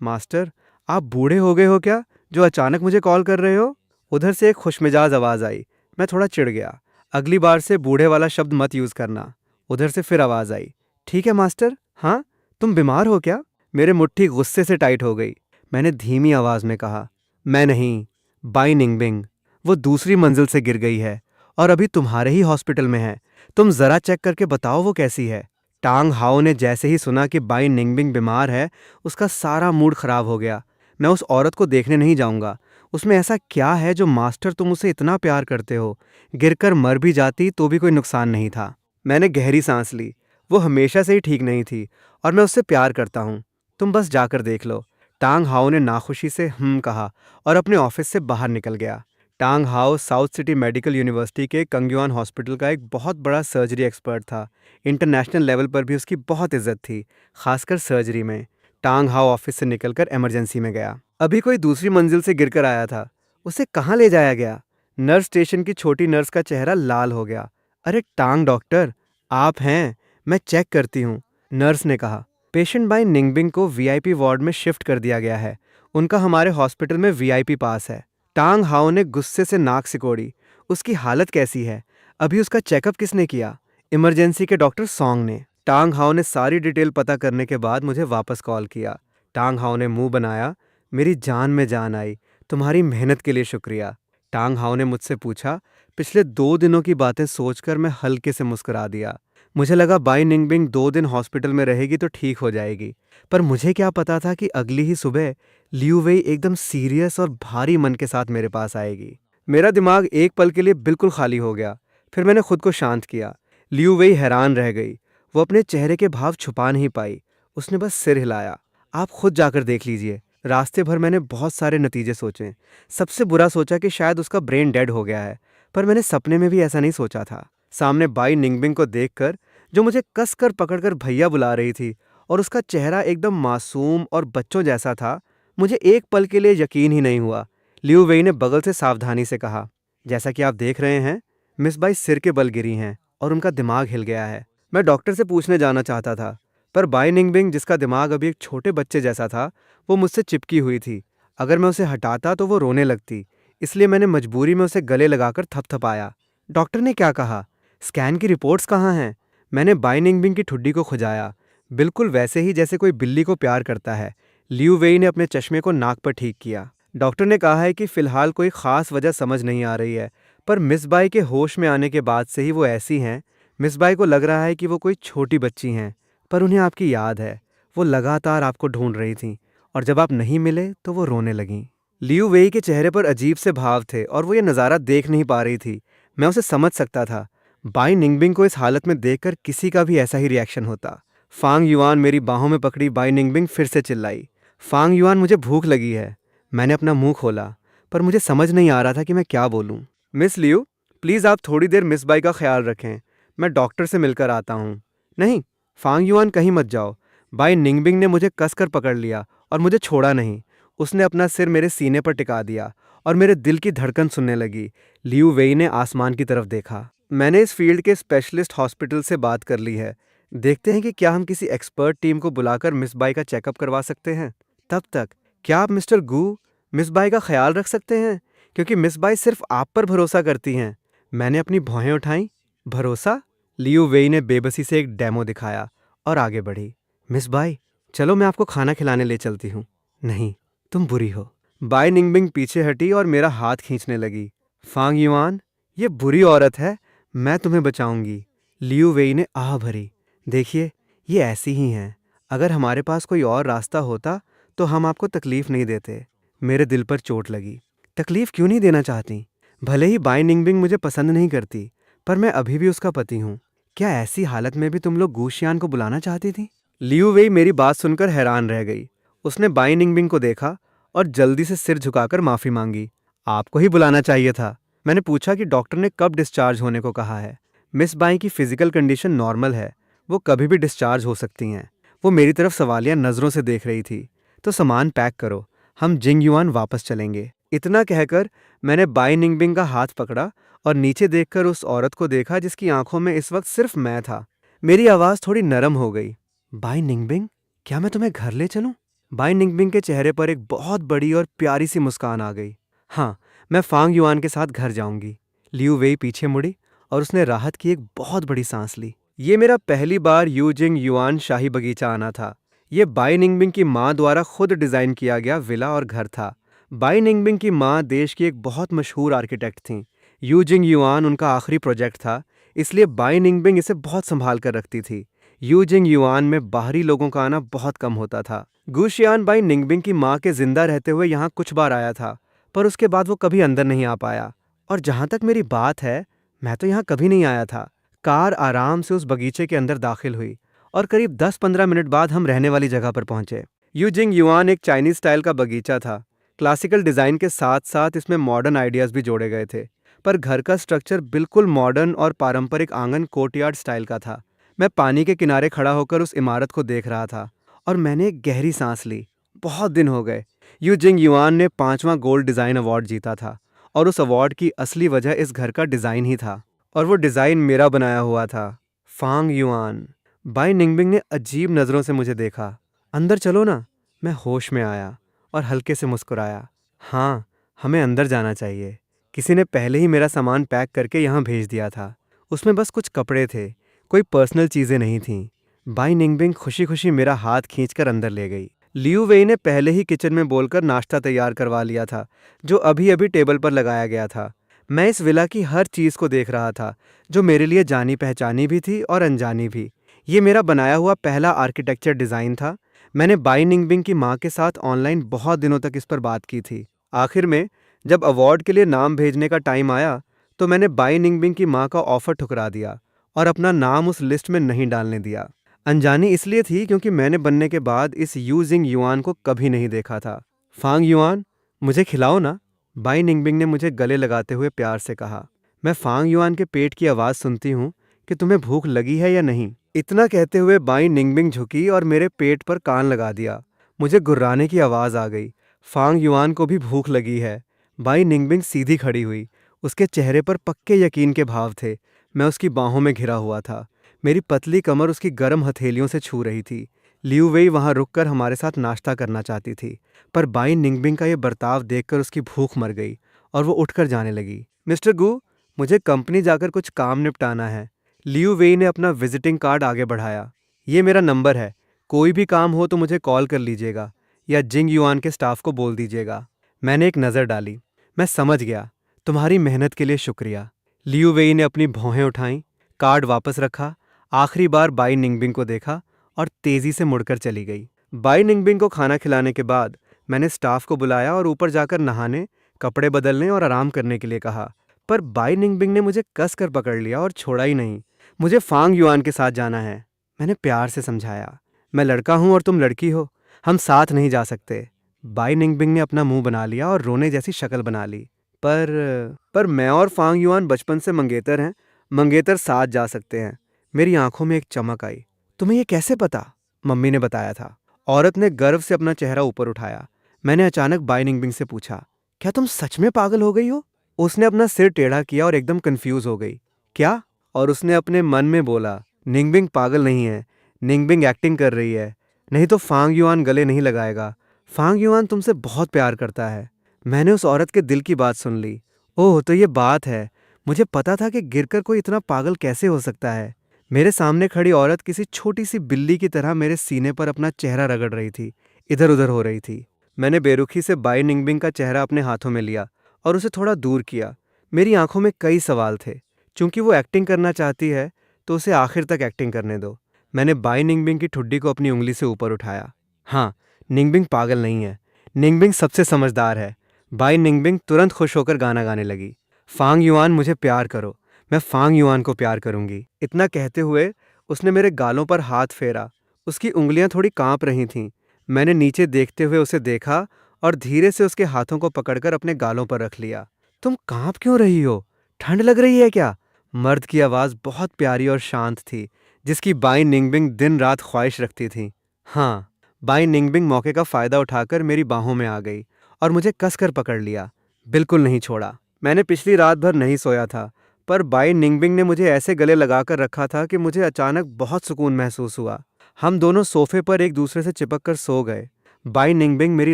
मास्टर, आप बूढ़े हो गए हो क्या, जो अचानक मुझे कॉल कर रहे हो? उधर से एक खुशमिजाज आवाज़ आई। मैं थोड़ा चिढ़ गया। अगली बार से बूढ़े वाला शब्द मत यूज़ करना। उधर से फिर आवाज़ आई। ठीक है मास्टर। हाँ, तुम बीमार हो क्या? मेरे मुट्ठी गुस्से से टाइट हो गई। मैंने धीमी आवाज़ में कहा, मैं नहीं, बाई निंगबिंग। वो दूसरी मंजिल से गिर गई है और अभी तुम्हारे ही हॉस्पिटल में है। तुम ज़रा चेक करके बताओ वो कैसी है। टांग हाओ ने जैसे ही सुना कि बाई निंगबिंग बीमार है, उसका सारा मूड खराब हो गया। मैं उस औरत को देखने नहीं जाऊंगा। उसमें ऐसा क्या है जो मास्टर तुम उसे इतना प्यार करते हो? गिरकर मर भी जाती तो भी कोई नुकसान नहीं था। मैंने गहरी सांस ली। वो हमेशा से ही ठीक नहीं थी और मैं उससे प्यार करता हूँ। तुम बस जाकर देख लो। टांग हाओ ने नाखुशी से कहा और अपने ऑफिस से बाहर निकल गया। टांग हाओ साउथ सिटी मेडिकल यूनिवर्सिटी के कंग्युआन हॉस्पिटल का एक बहुत बड़ा सर्जरी एक्सपर्ट था। इंटरनेशनल लेवल पर भी उसकी बहुत इज्जत थी, खासकर सर्जरी में। टांग हाओ ऑफिस से निकलकर इमरजेंसी में गया। अभी कोई दूसरी मंजिल से गिरकर आया था। उसे कहाँ ले जाया गया? नर्स स्टेशन की छोटी नर्स का चेहरा लाल हो गया। अरे टांग डॉक्टर, आप हैं? मैं चेक करती हूँ, नर्स ने कहा। पेशेंट बाई निंगबिंग को वीआईपी वार्ड में शिफ्ट कर दिया गया है। उनका हमारे हॉस्पिटल में वीआईपी पास है। टांग हाओ ने गुस्से से नाक सिकोड़ी। उसकी हालत कैसी है? अभी उसका चेकअप किसने किया? इमरजेंसी के डॉक्टर सॉन्ग ने। टांग हाओ ने सारी डिटेल पता करने के बाद मुझे वापस कॉल किया। टांग हाओ ने मुंह बनाया। मेरी जान में जान आई। तुम्हारी मेहनत के लिए शुक्रिया। टांग हाओ ने मुझसे पूछा। पिछले 2 दिनों की बातें सोचकर मैं हल्के से मुस्कुरा दिया। मुझे लगा बाई निंगबिंग 2 दिन हॉस्पिटल में रहेगी तो ठीक हो जाएगी, पर मुझे क्या पता था कि अगली ही सुबह लियू वेई एकदम सीरियस और भारी मन के साथ मेरे पास आएगी। मेरा दिमाग एक पल के लिए बिल्कुल खाली हो गया। फिर मैंने खुद को शांत किया। लियू वेई हैरान रह गई। वो अपने चेहरे के भाव छुपा नहीं पाई। उसने बस सिर हिलाया। आप खुद जाकर देख लीजिए। रास्ते भर मैंने बहुत सारे नतीजे सोचे। सबसे बुरा सोचा कि शायद उसका ब्रेन डेड हो गया है, पर मैंने सपने में भी ऐसा नहीं सोचा था। सामने बाई निंगबिंग को देखकर, जो मुझे कसकर पकड़कर भैया बुला रही थी, और उसका चेहरा एकदम मासूम और बच्चों जैसा था, मुझे एक पल के लिए यकीन ही नहीं हुआ। लियू वेई ने बगल से सावधानी से कहा, जैसा कि आप देख रहे हैं, मिस बाई सिर के बल गिरी हैं और उनका दिमाग हिल गया है। मैं डॉक्टर से पूछने जाना चाहता था, पर बाई निंगबिंग, जिसका दिमाग अभी एक छोटे बच्चे जैसा था, वो मुझसे चिपकी हुई थी। अगर मैं उसे हटाता तो वो रोने लगती, इसलिए मैंने मजबूरी में उसे गले लगाकर थपथपाया। डॉक्टर ने क्या कहा? स्कैन की रिपोर्ट्स कहाँ हैं? मैंने बाई निंगबिंग की ठुड्डी को खुजाया, बिल्कुल वैसे ही जैसे कोई बिल्ली को प्यार करता है, लियू वेई ने अपने चश्मे को नाक पर ठीक किया। डॉक्टर ने कहा है कि फिलहाल कोई खास वजह समझ नहीं आ रही है, पर मिस बाई के होश में आने के बाद से ही वो ऐसी हैं। मिस बाई को लग रहा है कि वो कोई छोटी बच्ची हैं, पर उन्हें आपकी याद है। वो लगातार आपको ढूंढ रही थीं, और जब आप नहीं मिले तो वो रोने लगीं। लियू वेई के चेहरे पर अजीब से भाव थे और वो ये नज़ारा देख नहीं पा रही थी। मैं उसे समझ सकता था। बाई निंगबिंग को इस हालत में देखकर किसी का भी ऐसा ही रिएक्शन होता। फांग युआन मेरी बाहों में पकड़ी बाई निंगबिंग फिर से चिल्लाई, फांग युआन मुझे भूख लगी है। मैंने अपना मुंह खोला, पर मुझे समझ नहीं आ रहा था कि मैं क्या बोलूं। मिस लियू, प्लीज़ आप थोड़ी देर मिस बाई का ख्याल रखें। मैं डॉक्टर से मिलकर आता हूँ। नहीं, फांग युआन कहीं मत जाओ। बाई निंगबिंग ने मुझे कसकर पकड़ लिया और मुझे छोड़ा नहीं। उसने अपना सिर मेरे सीने पर टिका दिया और मेरे दिल की धड़कन सुनने लगी। लियू वेई ने आसमान की तरफ देखा। मैंने इस फील्ड के स्पेशलिस्ट हॉस्पिटल से बात कर ली है। देखते हैं कि क्या हम किसी एक्सपर्ट टीम को बुलाकर मिस बाई का चेकअप करवा सकते हैं। तब तक क्या आप मिस्टर गू मिस बाई का ख्याल रख सकते हैं, क्योंकि मिस बाई सिर्फ आप पर भरोसा करती हैं। मैंने अपनी भौहें उठाईं। भरोसा? लियू वेई ने बेबसी से एक डेमो दिखाया और आगे बढ़ी। मिस बाई, चलो मैं आपको खाना खिलाने ले चलती हूँ। नहीं, तुम बुरी हो। बाई निंगबिंग पीछे हटी और मेरा हाथ खींचने लगी। फांग युआन, ये बुरी औरत है, मैं तुम्हें बचाऊंगी। लियू वेई ने आह भरी। देखिए, ये ऐसी ही हैं। अगर हमारे पास कोई और रास्ता होता तो हम आपको तकलीफ नहीं देते। मेरे दिल पर चोट लगी। तकलीफ क्यों नहीं देना चाहती? भले ही बाई निंगबिंग मुझे पसंद नहीं करती, पर मैं अभी भी उसका पति हूँ। क्या ऐसी हालत में भी तुम लोग गूशियान को बुलाना चाहती थी? लियू वेई मेरी बात सुनकर हैरान रह गई। उसने बाई निंगबिंग को देखा और जल्दी से सिर झुकाकर माफी मांगी। आपको ही बुलाना चाहिए था। मैंने पूछा कि डॉक्टर ने कब डिस्चार्ज होने को कहा है। मिस बाई की फिजिकल कंडीशन नॉर्मल है, वो कभी भी डिस्चार्ज हो सकती हैं। वो मेरी तरफ सवालिया नज़रों से देख रही थी। तो सामान पैक करो, हम जिंग युआन वापस चलेंगे। इतना कहकर मैंने बाई निंगबिंग का हाथ पकड़ा और नीचे देखकर उस औरत को देखा जिसकी आंखों में इस वक्त सिर्फ मैं था। मेरी आवाज़ थोड़ी नरम हो गई। बाई निंगबिंग, क्या मैं तुम्हें घर ले चलूं? बाई निंगबिंग के चेहरे पर एक बहुत बड़ी और प्यारी सी मुस्कान आ गई। हाँ, मैं फांग युआन के साथ घर जाऊंगी। लियू वेई पीछे मुड़ी और उसने राहत की एक बहुत बड़ी सांस ली। ये मेरा पहली बार यूजिंग युआन शाही बगीचा आना था। ये बाई निंगबिंग की माँ द्वारा खुद डिज़ाइन किया गया विला और घर था। बाई निंगबिंग की माँ देश की एक बहुत मशहूर आर्किटेक्ट थीं। यूजिंग युआन उनका आखिरी प्रोजेक्ट था, इसलिए बाई निंगबिंग इसे बहुत संभाल कर रखती थी। यूजिंग युआन में बाहरी लोगों का आना बहुत कम होता था। गुशियान बाई निंगबिंग की माँ के जिंदा रहते हुए यहाँ कुछ बार आया था, पर उसके बाद वो कभी अंदर नहीं आ पाया। और जहाँ तक मेरी बात है, मैं तो यहाँ कभी नहीं आया था। कार आराम से उस बगीचे के अंदर दाखिल हुई और करीब 10-15 मिनट बाद हम रहने वाली जगह पर पहुंचे। यूजिंग युआन एक चाइनीज स्टाइल का बगीचा था। क्लासिकल डिज़ाइन के साथ साथ इसमें मॉडर्न आइडियाज़ भी जोड़े गए थे, पर घर का स्ट्रक्चर बिल्कुल मॉडर्न और पारंपरिक आंगन कोर्टयार्ड स्टाइल का था। मैं पानी के किनारे खड़ा होकर उस इमारत को देख रहा था और मैंने एक गहरी सांस ली। बहुत दिन हो गए। यूजिंग युआन ने 5वां गोल्ड डिज़ाइन अवार्ड जीता था और उस अवार्ड की असली वजह इस घर का डिज़ाइन ही था, और वो डिज़ाइन मेरा बनाया हुआ था। फांग युआन। बाई निंगबिंग ने अजीब नज़रों से मुझे देखा। अंदर चलो ना। मैं होश में आया और हल्के से मुस्कुराया। हाँ, हमें अंदर जाना चाहिए। किसी ने पहले ही मेरा सामान पैक करके यहाँ भेज दिया था। उसमें बस कुछ कपड़े थे, कोई पर्सनल चीज़ें नहीं थीं। बाई निंगबिंग खुशी खुशी मेरा हाथ खींचकर अंदर ले गई। लियू वेई ने पहले ही किचन में बोलकर नाश्ता तैयार करवा लिया था, जो अभी अभी टेबल पर लगाया गया था। मैं इस विला की हर चीज़ को देख रहा था, जो मेरे लिए जानी पहचानी भी थी और अनजानी भी। ये मेरा बनाया हुआ पहला आर्किटेक्चर डिज़ाइन था। मैंने बाई निंगबिंग की माँ के साथ ऑनलाइन बहुत दिनों तक इस पर बात की थी। आखिर में जब अवार्ड के लिए नाम भेजने का टाइम आया, तो मैंने बाई निंगबिंग की माँ का ऑफ़र ठुकरा दिया और अपना नाम उस लिस्ट में नहीं डालने दिया। अनजानी इसलिए थी क्योंकि मैंने बनने के बाद इस यूजिंग युआन को कभी नहीं देखा था। फांग युआन, मुझे खिलाओ ना। बाई निंगबिंग ने मुझे गले लगाते हुए प्यार से कहा। मैं फांग युआन के पेट की आवाज़ सुनती हूँ कि तुम्हें भूख लगी है या नहीं। इतना कहते हुए बाई निंगबिंग झुकी और मेरे पेट पर कान लगा दिया। मुझे गुर्राने की आवाज़ आ गई। फांग युआन को भी भूख लगी है। बाई निंगबिंग सीधी खड़ी हुई। उसके चेहरे पर पक्के यकीन के भाव थे। मैं उसकी बाहों में घिरा हुआ था। मेरी पतली कमर उसकी गर्म हथेलियों से छू रही थी। लियू वेई वहाँ रुककर हमारे साथ नाश्ता करना चाहती थी, पर बाई निंगबिंग का ये बर्ताव देखकर उसकी भूख मर गई और वो उठकर जाने लगी। मिस्टर गू, मुझे कंपनी जाकर कुछ काम निपटाना है। लियू वेई ने अपना विजिटिंग कार्ड आगे बढ़ाया। ये मेरा नंबर है, कोई भी काम हो तो मुझे कॉल कर लीजिएगा। या जिंग युआन के स्टाफ को बोल दीजिएगा। मैंने एक नज़र डाली। मैं समझ गया। तुम्हारी मेहनत के लिए शुक्रिया। लियू वेई ने अपनी भौहें उठाईं, कार्ड वापस रखा, आखिरी बार बाई निंगबिंग को देखा और तेजी से मुड़कर चली गई। बाई निंगबिंग को खाना खिलाने के बाद मैंने स्टाफ को बुलाया और ऊपर जाकर नहाने, कपड़े बदलने और आराम करने के लिए कहा। पर बाई निंगबिंग ने मुझे कस कर पकड़ लिया और छोड़ा ही नहीं। मुझे फांग युआन के साथ जाना है, मैंने प्यार से समझाया। मैं लड़का हूं और तुम लड़की हो, हम साथ नहीं जा सकते। बाई निंगबिंग ने अपना मुंह बना लिया और रोने जैसी शक्ल बना ली। पर मैं और फांग युआन बचपन से मंगेतर हैं, मंगेतर साथ जा सकते हैं। मेरी आंखों में एक चमक आई। तुम्हें यह कैसे पता? मम्मी ने बताया था। औरत ने गर्व से अपना चेहरा ऊपर उठाया। मैंने अचानक बाई निंगबिंग से पूछा, क्या तुम सच में पागल हो गई हो? उसने अपना सिर टेढ़ा किया और एकदम कंफ्यूज हो गई। क्या? और उसने अपने मन में बोला, निंगबिंग पागल नहीं है, निंगबिंग एक्टिंग कर रही है, नहीं तो फांग युआन गले नहीं लगाएगा। फांग युआन तुमसे बहुत प्यार करता है। मैंने उस औरत के दिल की बात सुन ली। ओह, तो ये बात है। मुझे पता था कि गिरकर कोई इतना पागल कैसे हो सकता है। मेरे सामने खड़ी औरत किसी छोटी सी बिल्ली की तरह मेरे सीने पर अपना चेहरा रगड़ रही थी, इधर उधर हो रही थी। मैंने बेरुखी से बाई निंगबिंग का चेहरा अपने हाथों में लिया और उसे थोड़ा दूर किया। मेरी आंखों में कई सवाल थे। चूंकि वो एक्टिंग करना चाहती है तो उसे आखिर तक एक्टिंग करने दो। मैंने बाई निंगबिंग की ठुड्डी को अपनी उंगली से ऊपर उठाया। हाँ, निंगबिंग पागल नहीं है, निंगबिंग सबसे समझदार है। बाई निंगबिंग तुरंत खुश होकर गाना गाने लगी। फांग युआन, मुझे प्यार करो, मैं फांग युआन को प्यार करूंगी। इतना कहते हुए उसने मेरे गालों पर हाथ फेरा। उसकी उंगलियां थोड़ी कांप रही थीं। मैंने नीचे देखते हुए उसे देखा और धीरे से उसके हाथों को पकड़कर अपने गालों पर रख लिया। तुम कांप क्यों रही हो? ठंड लग रही है क्या? मर्द की आवाज़ बहुत प्यारी और शांत थी, जिसकी बाई निंगबिंग दिन रात ख्वाहिश रखती थी। हाँ, बाई निंगबिंग मौके का फ़ायदा उठाकर मेरी बाहों में आ गई और मुझे कसकर पकड़ लिया। बिल्कुल नहीं छोड़ा। मैंने पिछली रात भर नहीं सोया था, पर बाई निंगबिंग ने मुझे ऐसे गले लगाकर रखा था कि मुझे अचानक बहुत सुकून महसूस हुआ। हम दोनों सोफे पर एक दूसरे से चिपक कर सो गए। बाई निंगबिंग मेरी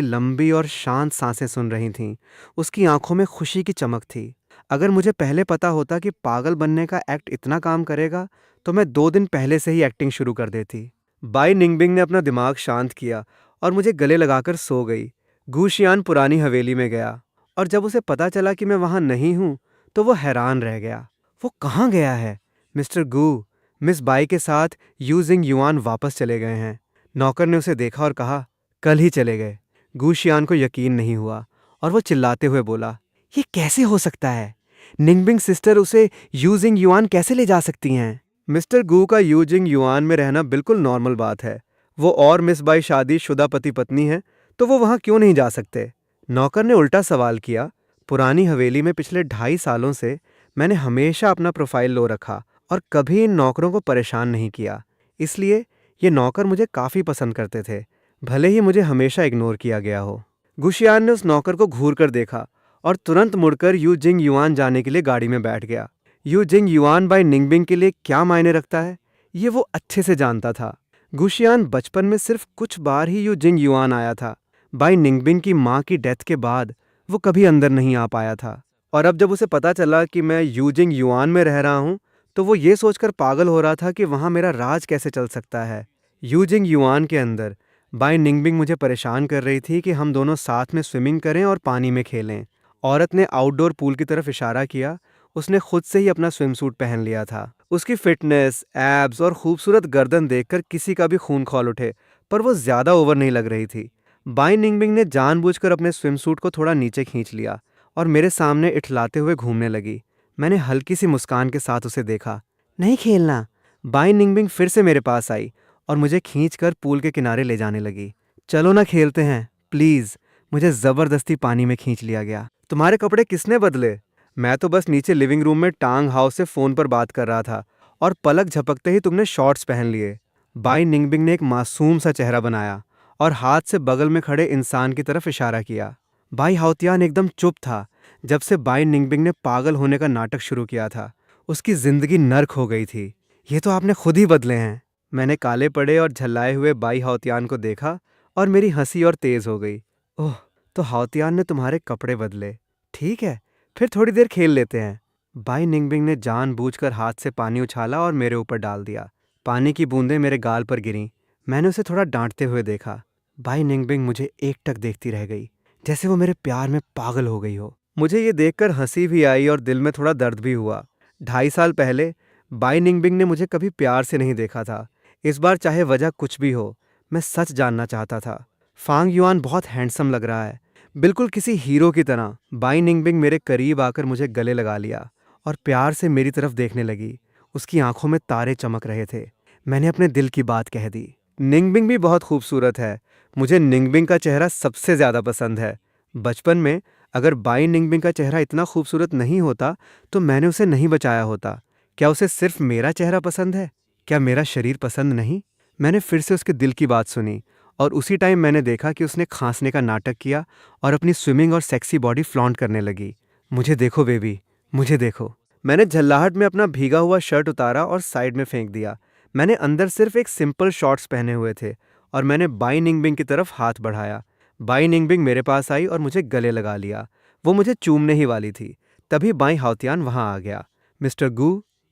लंबी और शांत सांसें सुन रही थीं। उसकी आंखों में खुशी की चमक थी। अगर मुझे पहले पता होता कि पागल बनने का एक्ट इतना काम करेगा, तो मैं 2 दिन पहले से ही एक्टिंग शुरू कर देती। बाई निंगबिंग ने अपना दिमाग शांत किया और मुझे गले लगाकर सो गई। गुशियान पुरानी हवेली में गया और जब उसे पता चला कि मैं वहां नहीं हूं, तो वो हैरान रह गया। वो कहाँ गया है? मिस्टर गू, मिस बाई के साथ यू जिंग युआन वापस चले गए हैं। नौकर ने उसे देखा और कहा, कल ही चले गए। गुशियान को यकीन नहीं हुआ और वो चिल्लाते हुए बोला, ये कैसे हो सकता है? निंगबिंग सिस्टर उसे यू जिंग युआन कैसे ले जा सकती हैं? मिस्टर गू का यू जिंग युआन में रहना बिल्कुल नॉर्मल बात है। वो और मिस बाई शादीशुदा पति पत्नी है, तो वो वहां क्यों नहीं जा सकते? नौकर ने उल्टा सवाल किया। पुरानी हवेली में पिछले 2.5 सालों से मैंने हमेशा अपना प्रोफाइल लो रखा और कभी इन नौकरों को परेशान नहीं किया। इसलिए ये नौकर मुझे काफ़ी पसंद करते थे, भले ही मुझे हमेशा इग्नोर किया गया हो। गुशियान ने उस नौकर को घूर कर देखा और तुरंत मुड़कर यू जिंग युआन जाने के लिए गाड़ी में बैठ गया। यू जिंग युआन बाई निंगबिंग के लिए क्या मायने रखता है, ये वो अच्छे से जानता था। गुशियान बचपन में सिर्फ कुछ बार ही यू जिंग युआन आया था। बाई निंगबिंग की माँ की डेथ के बाद वो कभी अंदर नहीं आ पाया था। और अब जब उसे पता चला कि मैं यू जिंग युआन में रह रहा हूँ, तो वो ये सोचकर पागल हो रहा था कि वहाँ मेरा राज कैसे चल सकता है। यू जिंग युआन के अंदर बाई निंगबिंग मुझे परेशान कर रही थी कि हम दोनों साथ में स्विमिंग करें और पानी में खेलें। औरत ने आउटडोर पूल की तरफ इशारा किया। उसने खुद से ही अपना स्विमसूट पहन लिया था। उसकी फिटनेस, एब्स और खूबसूरत गर्दन देखकर किसी का भी खून खौल उठे, पर वो ज्यादा ओवर नहीं लग रही थी। बाई निंगबिंग ने जानबूझकर अपने स्विमसूट को थोड़ा नीचे खींच लिया और मेरे सामने इठलाते हुए घूमने लगी। मैंने हल्की सी मुस्कान के साथ उसे देखा। नहीं खेलना। बाई निंगबिंग फिर से मेरे पास आई और मुझे खींचकर पूल के किनारे ले जाने लगी। चलो ना खेलते हैं, प्लीज। मुझे जबरदस्ती पानी में खींच लिया गया। तुम्हारे कपड़े किसने बदले? मैं तो बस नीचे लिविंग रूम में टांग हाउस से फोन पर बात कर रहा था और पलक झपकते ही तुमने शॉर्ट्स पहन लिए। बाई निंगबिंग ने एक मासूम सा चेहरा बनाया और हाथ से बगल में खड़े इंसान की तरफ इशारा किया। बाई हाउतियान एकदम चुप था। जब से बाई निंगबिंग ने पागल होने का नाटक शुरू किया था, उसकी जिंदगी नर्क हो गई थी। ये तो आपने खुद ही बदले हैं। मैंने काले पड़े और झल्लाए हुए बाई हाउतियान को देखा और मेरी हंसी और तेज हो गई। ओह, तो हाउतियान ने तुम्हारे कपड़े बदले। ठीक है, फिर थोड़ी देर खेल लेते हैं। बाई निंगबिंग ने जानबूझकर हाथ से पानी उछाला और मेरे ऊपर डाल दिया। पानी की बूंदें मेरे गाल पर गिरीं। मैंने उसे थोड़ा डांटते हुए देखा। बाई निंगबिंग मुझे एकटक देखती रह गई, जैसे वो मेरे प्यार में पागल हो गई हो। मुझे ये देखकर हंसी भी आई और दिल में थोड़ा दर्द भी हुआ। 2.5 साल पहले बाई निंगबिंग ने मुझे कभी प्यार से नहीं देखा था। इस बार चाहे वजह कुछ भी हो, मैं सच जानना चाहता था। फांग युआन बहुत हैंडसम लग रहा है, बिल्कुल किसी हीरो की तरह। बाई निंगबिंग मेरे करीब आकर मुझे गले लगा लिया और प्यार से मेरी तरफ देखने लगी। उसकी आंखों में तारे चमक रहे थे। मैंने अपने दिल की बात कह दी। निंगबिंग भी बहुत खूबसूरत है। मुझे निंगबिंग का चेहरा सबसे ज़्यादा पसंद है। बचपन में अगर बाई निंगबिंग का चेहरा इतना खूबसूरत नहीं होता तो मैंने उसे नहीं बचाया होता। क्या उसे सिर्फ मेरा चेहरा पसंद है? क्या मेरा शरीर पसंद नहीं? मैंने फिर से उसके दिल की बात सुनी और उसी टाइम मैंने देखा कि उसने खांसने का नाटक किया और अपनी स्विमिंग और सेक्सी बॉडी फ्लॉन्ट करने लगी। मुझे देखो बेबी, मुझे देखो। मैंने झल्लाहट में अपना भीगा हुआ शर्ट उतारा और साइड में फेंक दिया। मैंने अंदर सिर्फ एक सिंपल शॉर्ट्स पहने हुए थे और मैंने बाई निंगबिंग की तरफ हाथ बढ़ाया। बाई निंगबिंग मेरे पास आई और मुझे गले लगा लिया। वो मुझे चूमने ही वाली थी। तभी बाई हाउतियान वहां आ गया। मिस्टर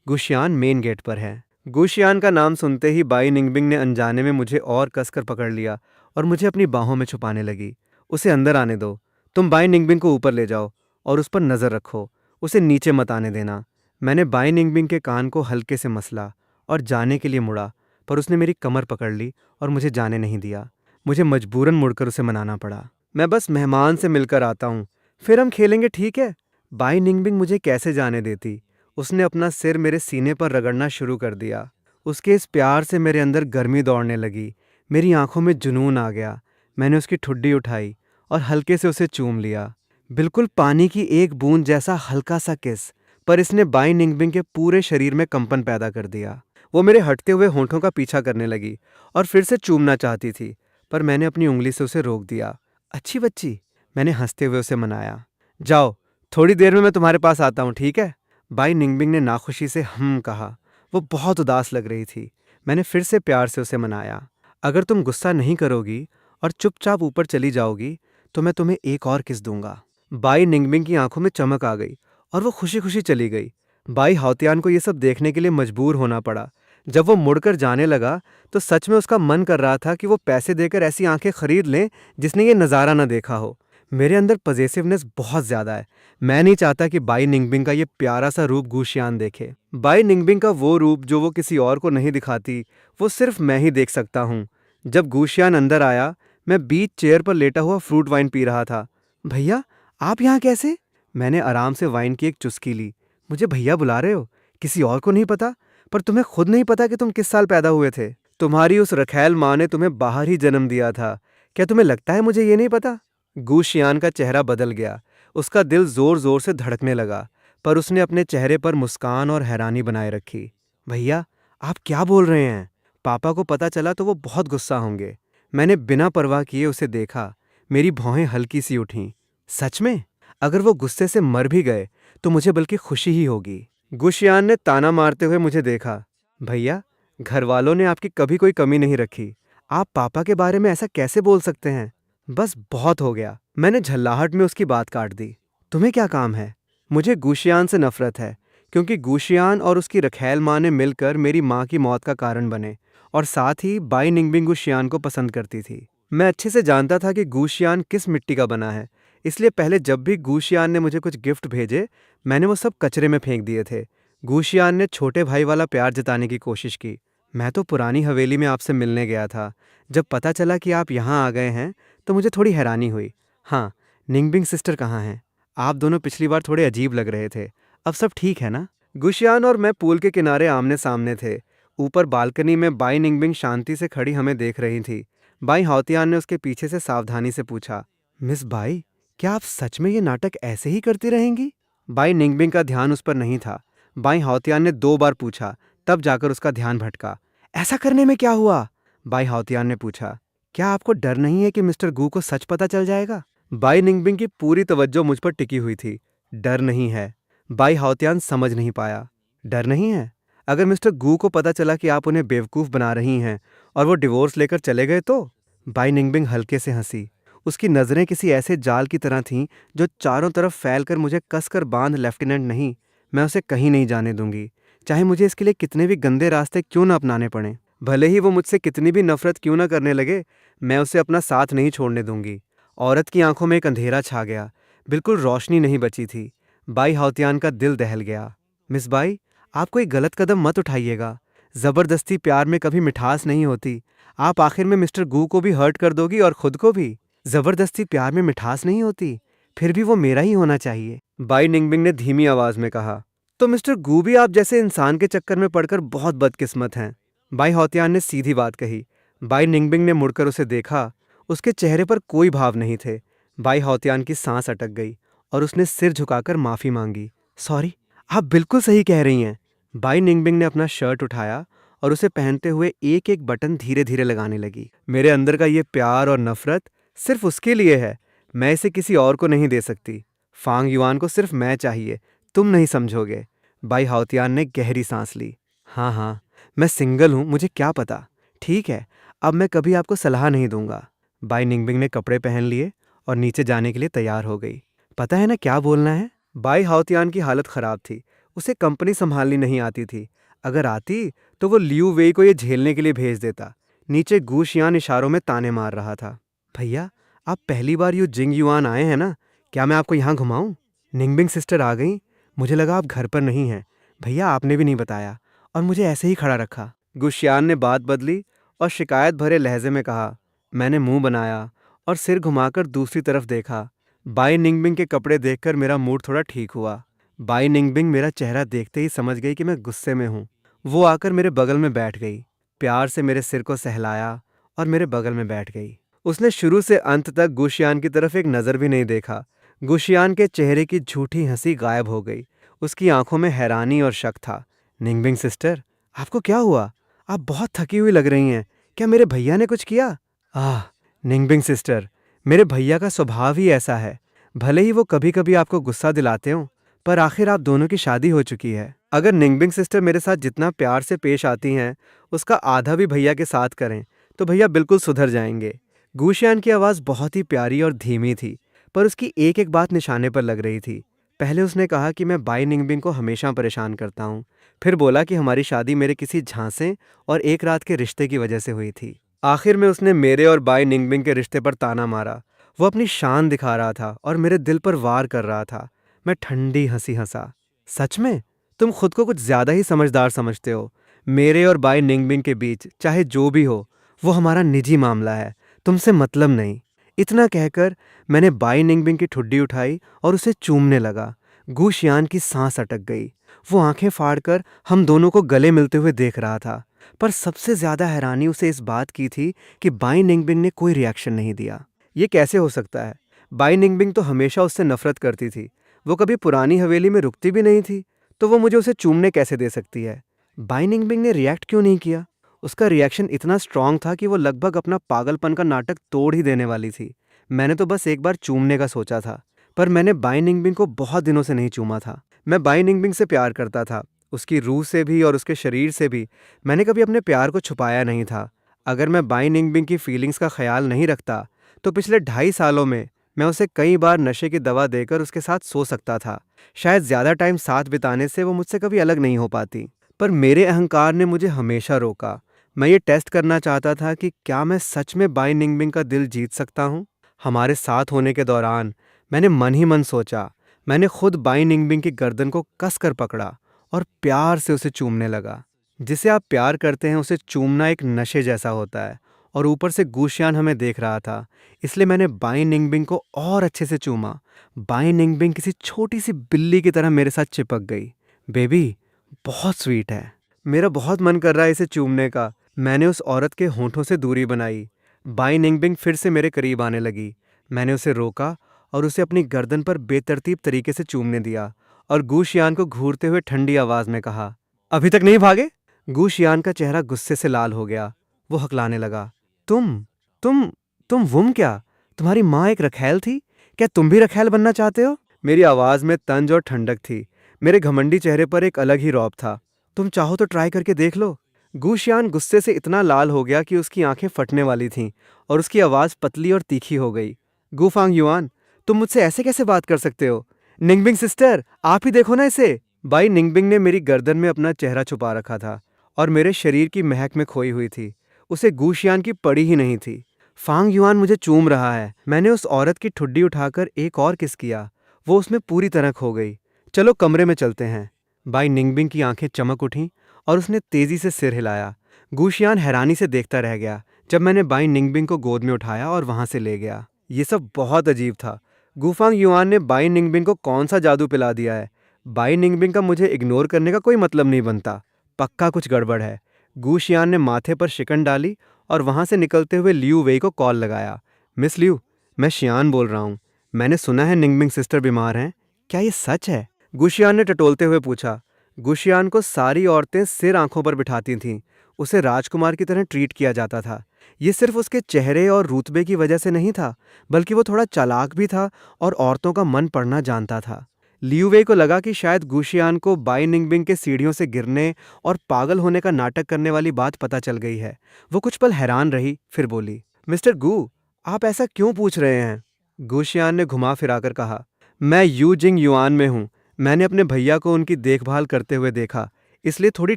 गुशियान मेन गेट पर है। गुशियान का नाम सुनते ही बाई निंगबिंग ने अनजाने में मुझे और कसकर पकड़ लिया और मुझे अपनी बाहों में छुपाने लगी। उसे अंदर आने दो। तुम बाई निंगबिंग को ऊपर ले जाओ और उस पर नज़र रखो। उसे नीचे मत आने देना। मैंने बाई निंगबिंग के कान को हल्के से मसला और जाने के लिए मुड़ा, पर उसने मेरी कमर पकड़ ली और मुझे जाने नहीं दिया। मुझे मजबूरन मुड़कर उसे मनाना पड़ा। मैं बस मेहमान से मिलकर आता हूँ, फिर हम खेलेंगे, ठीक है? बाई निंगबिंग मुझे कैसे जाने देती। उसने अपना सिर मेरे सीने पर रगड़ना शुरू कर दिया। उसके इस प्यार से मेरे अंदर गर्मी दौड़ने लगी। मेरी आंखों में जुनून आ गया। मैंने उसकी ठुड्डी उठाई और हल्के से उसे चूम लिया। बिल्कुल पानी की एक बूंद जैसा हल्का सा किस, पर इसने बाई निंगबिंग के पूरे शरीर में कंपन पैदा कर दिया। वो मेरे हटते हुए होंठों का पीछा करने लगी और फिर से चूमना चाहती थी, पर मैंने अपनी उंगली से उसे रोक दिया। अच्छी बच्ची, मैंने हंसते हुए उसे मनाया। जाओ, थोड़ी देर में मैं तुम्हारे पास आता हूँ, ठीक है? बाई निंगबिंग ने नाखुशी से कहा। वो बहुत उदास लग रही थी। मैंने फिर से प्यार से उसे मनाया। अगर तुम गुस्सा नहीं करोगी और चुपचाप ऊपर चली जाओगी तो मैं तुम्हें एक और किस दूंगा। बाई निंगबिंग की आंखों में चमक आ गई और वो खुशी खुशी चली गई। बाई हाउतियान को ये सब देखने के लिए मजबूर होना पड़ा। जब वो मुड़कर जाने लगा तो सच में उसका मन कर रहा था कि वो पैसे देकर ऐसी आंखें खरीद लें जिसने ये नज़ारा न देखा हो। मेरे अंदर पजेसिवनेस बहुत ज़्यादा है। मैं नहीं चाहता कि बाई निंगबिंग का ये प्यारा सा रूप गुशियान देखे। बाई निंगबिंग का वो रूप जो वो किसी और को नहीं दिखाती, वो सिर्फ मैं ही देख सकता हूँ। जब गुशियान अंदर आया, मैं बीच चेयर पर लेटा हुआ फ्रूट वाइन पी रहा था। भैया, आप यहाँ कैसे? मैंने आराम से वाइन की एक चुस्की ली। मुझे भैया बुला रहे हो? किसी और को नहीं पता? पर तुम्हें खुद नहीं पता कि तुम किस साल पैदा हुए थे? तुम्हारी उस रखैल माँ ने तुम्हें बाहर ही जन्म दिया था। क्या तुम्हें लगता है मुझे ये नहीं पता? गुशियान का चेहरा बदल गया। उसका दिल जोर जोर से धड़कने लगा, पर उसने अपने चेहरे पर मुस्कान और हैरानी बनाए रखी। भैया, आप क्या बोल रहे हैं? पापा को पता चला तो वो बहुत गुस्सा होंगे। मैंने बिना परवाह किए उसे देखा। मेरी भौहें हल्की सी उठीं। सच में? अगर वो गुस्से से मर भी गए तो मुझे बल्कि खुशी ही होगी। गुशियान ने ताना मारते हुए मुझे देखा। भैया, घर वालों ने आपकी कभी कोई कमी नहीं रखी। आप पापा के बारे में ऐसा कैसे बोल सकते हैं? बस बहुत हो गया। मैंने झल्लाहट में उसकी बात काट दी। तुम्हें क्या काम है? मुझे गुशियान से नफरत है, क्योंकि गुशियान और उसकी रखैल माँ ने मिलकर मेरी माँ की मौत का कारण बने, और साथ ही बाई निंगबिंग गुशियान को पसंद करती थी। मैं अच्छे से जानता था कि गुशियान किस मिट्टी का बना है, इसलिए पहले जब भी गुशियान ने मुझे कुछ गिफ्ट भेजे, मैंने वो सब कचरे में फेंक दिए थे। गुशियान ने छोटे भाई वाला प्यार जताने की कोशिश की। मैं तो पुरानी हवेली में आपसे मिलने गया था। जब पता चला कि आप यहाँ आ गए हैं तो मुझे थोड़ी हैरानी हुई। हाँ, निंगबिंग सिस्टर कहाँ हैं? आप दोनों पिछली बार थोड़े अजीब लग रहे थे। अब सब ठीक है ना? गुशियान और मैं पूल के किनारे आमने सामने थे। ऊपर बालकनी में बाई निंगबिंग शांति से खड़ी हमें देख रही थी। बाई हाउतियान ने उसके पीछे से सावधानी से पूछा, मिस बाई, क्या आप सच में ये नाटक ऐसे ही करती रहेंगी? बाई निंगबिंग का ध्यान उस पर नहीं था। बाई हाउतियान ने 2 बार पूछा, तब जाकर उसका ध्यान भटका। ऐसा करने में क्या हुआ? बाई हाउतियान ने पूछा। क्या आपको डर नहीं है कि मिस्टर गू को सच पता चल जाएगा? बाई निंगबिंग की पूरी तवज्जो मुझ पर टिकी हुई थी। डर नहीं है। बाई हाउतियान समझ नहीं पाया। डर नहीं है? अगर मिस्टर गू को पता चला कि आप उन्हें बेवकूफ़ बना रही हैं और वो डिवोर्स लेकर चले गए तो? बाई निंगबिंग हल्के से हंसी। उसकी नज़रें किसी ऐसे जाल की तरह थीं जो चारों तरफ फैलकर मुझे कसकर बांध। लेफ्टिनेंट नहीं, मैं उसे कहीं नहीं जाने दूंगी, चाहे मुझे इसके लिए कितने भी गंदे रास्ते क्यों न अपनाने पड़ें। भले ही वो मुझसे कितनी भी नफरत क्यों ना करने लगे, मैं उसे अपना साथ नहीं छोड़ने दूंगी। औरत की आंखों में एक अंधेरा छा गया, बिल्कुल रोशनी नहीं बची थी। बाई हाउतियान का दिल दहल गया। मिस बाई, आप कोई गलत कदम मत उठाइएगा। जबरदस्ती प्यार में कभी मिठास नहीं होती। आप आखिर में मिस्टर गू को भी हर्ट कर दोगी और खुद को भी। जबरदस्ती प्यार में मिठास नहीं होती, फिर भी वो मेरा ही होना चाहिए। बाई निंगबिंग ने धीमी आवाज में कहा। तो मिस्टर गू भी आप जैसे इंसान के चक्कर में पड़कर बहुत बदकिस्मत हैं। बाई हौतियान ने सीधी बात कही। बाई निंगबिंग ने मुड़कर उसे देखा। उसके चेहरे पर कोई भाव नहीं थे। बाई हौतियान की सांस अटक गई और उसने सिर झुकाकर माफी मांगी। सॉरी, आप बिल्कुल सही कह रही हैं। बाई निंगबिंग ने अपना शर्ट उठाया और उसे पहनते हुए एक एक बटन धीरे धीरे लगाने लगी। मेरे अंदर का ये प्यार और नफरत सिर्फ उसके लिए है, मैं इसे किसी और को नहीं दे सकती। फांग युआन को सिर्फ मैं चाहिए, तुम नहीं समझोगे। बाई हाउतियान ने गहरी सांस ली। हाँ हाँ, मैं सिंगल हूँ, मुझे क्या पता। ठीक है, अब मैं कभी आपको सलाह नहीं दूंगा। बाई निंगबिंग ने कपड़े पहन लिए और नीचे जाने के लिए तैयार हो गई। पता है ना क्या बोलना है? बाई हाउतियान की हालत खराब थी। उसे कंपनी संभालनी नहीं आती थी। अगर आती तो वो लियू वेई को ये झेलने के लिए भेज देता। नीचे गूशियान इशारों में ताने मार रहा था। भैया, आप पहली बार यू जिंग युआन आए हैं ना? क्या मैं आपको यहाँ घुमाऊं? निंगबिंग सिस्टर आ गई। मुझे लगा आप घर पर नहीं हैं। भैया, आपने भी नहीं बताया और मुझे ऐसे ही खड़ा रखा। गुशियान ने बात बदली और शिकायत भरे लहजे में कहा। मैंने मुंह बनाया और सिर घुमाकर दूसरी तरफ देखा। बाई निंगबिंग के कपड़े देखकर मेरा मूड थोड़ा ठीक हुआ। बाई निंगबिंग मेरा चेहरा देखते ही समझ गई कि मैं गुस्से में हूँ। वो आकर मेरे बगल में बैठ गई, प्यार से मेरे सिर को सहलाया और मेरे बगल में बैठ गई। उसने शुरू से अंत तक गुशियान की तरफ एक नज़र भी नहीं देखा। गुशियान के चेहरे की झूठी हंसी गायब हो गई। उसकी आंखों में हैरानी और शक था। निंगबिंग सिस्टर, आपको क्या हुआ? आप बहुत थकी हुई लग रही हैं। क्या मेरे भैया ने कुछ किया? आह, निंगबिंग सिस्टर, मेरे भैया का स्वभाव ही ऐसा है। भले ही वो कभी कभी आपको गुस्सा दिलाते हो, पर आखिर आप दोनों की शादी हो चुकी है। अगर निंगबिंग सिस्टर मेरे साथ जितना प्यार से पेश आती हैं, उसका आधा भी भैया के साथ करें, तो भैया बिल्कुल सुधर जाएंगे। गूशियान की आवाज़ बहुत ही प्यारी और धीमी थी, पर उसकी एक एक बात निशाने पर लग रही थी। पहले उसने कहा कि मैं बाई निंगबिंग को हमेशा परेशान करता हूँ। फिर बोला कि हमारी शादी मेरे किसी झांसे और एक रात के रिश्ते की वजह से हुई थी। आखिर में उसने मेरे और बाई निंगबिंग के रिश्ते पर ताना मारा। वो अपनी शान दिखा रहा था और मेरे दिल पर वार कर रहा था। मैं ठंडी हंसी हंसा। सच में? तुम खुद को कुछ ज्यादा ही समझदार समझते हो। मेरे और बाई निंगबिंग के बीच चाहे जो भी हो, वो हमारा निजी मामला है, तुमसे मतलब नहीं। इतना कहकर मैंने बाई निंगबिंग की ठुड्डी उठाई और उसे चूमने लगा। गूशियान की सांस अटक गई। वो आंखें फाड़कर हम दोनों को गले मिलते हुए देख रहा था, पर सबसे ज्यादा हैरानी उसे इस बात की थी कि बाई निंगबिंग ने कोई रिएक्शन नहीं दिया। ये कैसे हो सकता है? बाई निंगबिंग तो हमेशा उससे नफरत करती थी। वो कभी पुरानी हवेली में रुकती भी नहीं थी, तो वो मुझे उसे चूमने कैसे दे सकती है? बाई निंगबिंग ने रिएक्ट क्यों नहीं किया? उसका रिएक्शन इतना स्ट्रांग था कि वो लगभग अपना पागलपन का नाटक तोड़ ही देने वाली थी। मैंने तो बस एक बार चूमने का सोचा था, पर मैंने बाई निंगबिंग को बहुत दिनों से नहीं चूमा था। मैं बाई निंगबिंग से प्यार करता था, उसकी रूह से भी और उसके शरीर से भी। मैंने कभी अपने प्यार को छुपाया नहीं था। अगर मैं बाई निंगबिंग की फीलिंग्स का ख्याल नहीं रखता, तो पिछले 2.5 सालों में मैं उसे कई बार नशे की दवा देकर उसके साथ सो सकता था। शायद ज्यादा टाइम साथ बिताने से वो मुझसे कभी अलग नहीं हो पाती। पर मेरे अहंकार ने मुझे हमेशा रोका। मैं ये टेस्ट करना चाहता था कि क्या मैं सच में बाई निंगबिंग का दिल जीत सकता हूँ। हमारे साथ होने के दौरान मैंने मन ही मन सोचा। मैंने खुद बाई निंगबिंग की गर्दन को कसकर पकड़ा और प्यार से उसे चूमने लगा। जिसे आप प्यार करते हैं उसे चूमना एक नशे जैसा होता है, और ऊपर से गूशियान हमें देख रहा था, इसलिए मैंने बाई निंगबिंग को और अच्छे से चूमा। बाई निंगबिंग किसी छोटी सी बिल्ली की तरह मेरे साथ चिपक गई। बेबी, बहुत स्वीट है। मेरा बहुत मन कर रहा है इसे चूमने का। मैंने उस औरत के होंठों से दूरी बनाई। बाई निंगबिंग फिर से मेरे करीब आने लगी। मैंने उसे रोका और उसे अपनी गर्दन पर बेतरतीब तरीके से चूमने दिया और गूशियान को घूरते हुए ठंडी आवाज में कहा, अभी तक नहीं भागे? गूशियान का चेहरा गुस्से से लाल हो गया। वो हकलाने लगा। तुम तुम तुम वुम क्या? तुम्हारी माँ एक रखैल थी? क्या तुम भी रखैल बनना चाहते हो? मेरी आवाज में तंज और ठंडक थी। मेरे घमंडी चेहरे पर एक अलग ही रौब था। तुम चाहो तो ट्राई करके देख लो। गूशियान गुस्से से इतना लाल हो गया कि उसकी आंखें फटने वाली थीं और उसकी आवाज पतली और तीखी हो गई। गूफांग युआन, तुम मुझसे ऐसे कैसे बात कर सकते हो? निंगबिंग सिस्टर, आप ही देखो ना इसे। बाई निंगबिंग ने मेरी गर्दन में अपना चेहरा छुपा रखा था और मेरे शरीर की महक में खोई हुई थी। उसे गूशियान की पड़ी ही नहीं थी। फांग युआन मुझे चूम रहा है। मैंने उस औरत की ठुड्डी उठाकर एक और किस किया। वो उसमें पूरी तरह खो गई। चलो कमरे में चलते हैं। बाई निंगबिंग की आंखें चमक उठीं और उसने तेजी से सिर हिलाया। गूशियान हैरानी से देखता रह गया जब मैंने बाई निंगबिंग को गोद में उठाया और वहां से ले गया। ये सब बहुत अजीब था। गुफांग युआन ने बाई निंगबिंग को कौन सा जादू पिला दिया है? बाई निंगबिंग का मुझे इग्नोर करने का कोई मतलब नहीं बनता। पक्का कुछ गड़बड़ है। गूशियान ने माथे पर शिकन डाली और वहां से निकलते हुए लियू वेई को कॉल लगाया। मिस लियू, मैं शियान बोल रहा हूँ। मैंने सुना है निंगबिंग सिस्टर बीमार हैं। क्या ये सच है? गुशियान ने टटोलते हुए पूछा। गुशियान को सारी औरतें सिर आंखों पर बिठाती थीं। उसे राजकुमार की तरह ट्रीट किया जाता था। ये सिर्फ उसके चेहरे और रुतबे की वजह से नहीं था, बल्कि वो थोड़ा चालाक भी था और औरतों का मन पढ़ना जानता था। लियूवे को लगा कि शायद गूशियान को बाई निंगबिंग के सीढ़ियों से गिरने और पागल होने का नाटक करने वाली बात पता चल गई है। वो कुछ पल हैरान रही, फिर बोली, मिस्टर गू, आप ऐसा क्यों पूछ रहे हैं? गूशियान ने घुमा फिराकर कहा, मैं यू जिंग युआन में हूँ। मैंने अपने भैया को उनकी देखभाल करते हुए देखा, इसलिए थोड़ी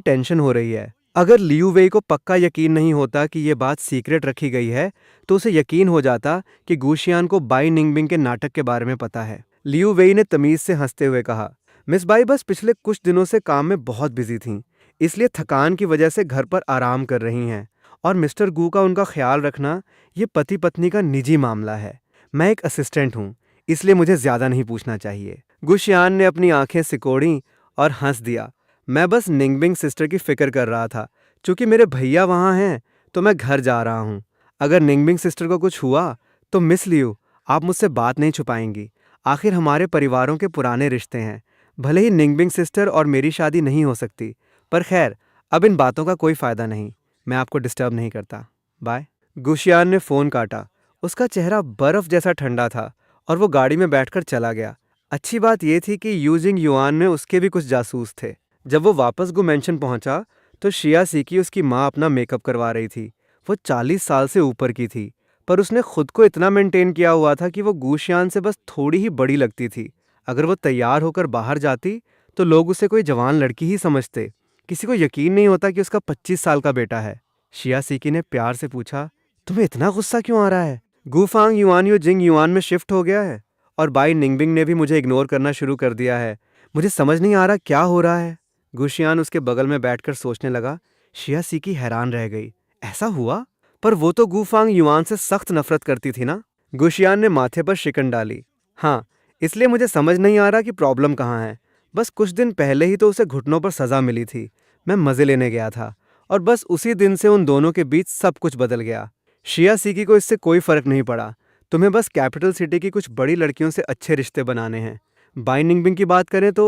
टेंशन हो रही है। अगर लियू वेई को पक्का यकीन नहीं होता कि ये बात सीक्रेट रखी गई है, तो उसे यकीन हो जाता कि गूशियान को बाई निंगबिंग के नाटक के बारे में पता है। लियू वेई ने तमीज से हंसते हुए कहा, मिस बाई बस पिछले कुछ दिनों से काम में बहुत बिजी थीं, इसलिए थकान की वजह से घर पर आराम कर रही हैं। और मिस्टर गू का उनका ख्याल रखना ये पति पत्नी का निजी मामला है। मैं एक असिस्टेंट हूँ, इसलिए मुझे ज्यादा नहीं पूछना चाहिए। गुशियान ने अपनी आंखें सिकोड़ी और हंस दिया। मैं बस निंगबिंग सिस्टर की फिक्र कर रहा था। चूंकि मेरे भैया वहां हैं, तो मैं घर जा रहा हूँ। अगर निंगबिंग सिस्टर को कुछ हुआ तो मिस लियू, आप मुझसे बात नहीं छुपाएंगी। आखिर हमारे परिवारों के पुराने रिश्ते हैं। भले ही निंगबिंग सिस्टर और मेरी शादी नहीं हो सकती, पर खैर, अब इन बातों का कोई फायदा नहीं। मैं आपको डिस्टर्ब नहीं करता। बाय। गुशियान ने फोन काटा। उसका चेहरा बर्फ जैसा ठंडा था और वो गाड़ी में बैठकर चला गया। अच्छी बात यह थी कि यूजिंग युआन में उसके भी कुछ जासूस थे। जब वो वापस गु मेंशन पहुंचा तो शिया सीकी उसकी माँ अपना मेकअप करवा रही थी। वो 40 साल से ऊपर की थी, पर उसने खुद को इतना मेंटेन किया हुआ था कि वो गूशियान से बस थोड़ी ही बड़ी लगती थी। अगर वो तैयार होकर बाहर जाती तो लोग उसे कोई जवान लड़की ही समझते। किसी को यकीन नहीं होता कि उसका 25 साल का बेटा है। शिया सीकी ने प्यार से पूछा, तुम्हें इतना गुस्सा क्यों आ रहा है? गुफांग युआन यू जिंग युआन में शिफ्ट हो गया है और बाई निंगबिंग ने भी मुझे इग्नोर करना शुरू कर दिया है। मुझे समझ नहीं आ रहा क्या हो रहा है। गुशियान उसके बगल में बैठकर सोचने लगा। शिया सीकी हैरान रह गई। ऐसा हुआ? पर वो तो गुफांग युआन से सख्त नफरत करती थी ना? गुशियान ने माथे पर शिकन डाली। हाँ, इसलिए मुझे समझ नहीं आ रहा कि प्रॉब्लम कहाँ है। बस कुछ दिन पहले ही तो उसे घुटनों पर सजा मिली थी। मैं मजे लेने गया था और बस उसी दिन से उन दोनों के बीच सब कुछ बदल गया। शिया सीकी को इससे कोई फर्क नहीं पड़ा। तुम्हें बस कैपिटल सिटी की कुछ बड़ी लड़कियों से अच्छे रिश्ते बनाने हैं। बाई निंगबिंग की बात करें तो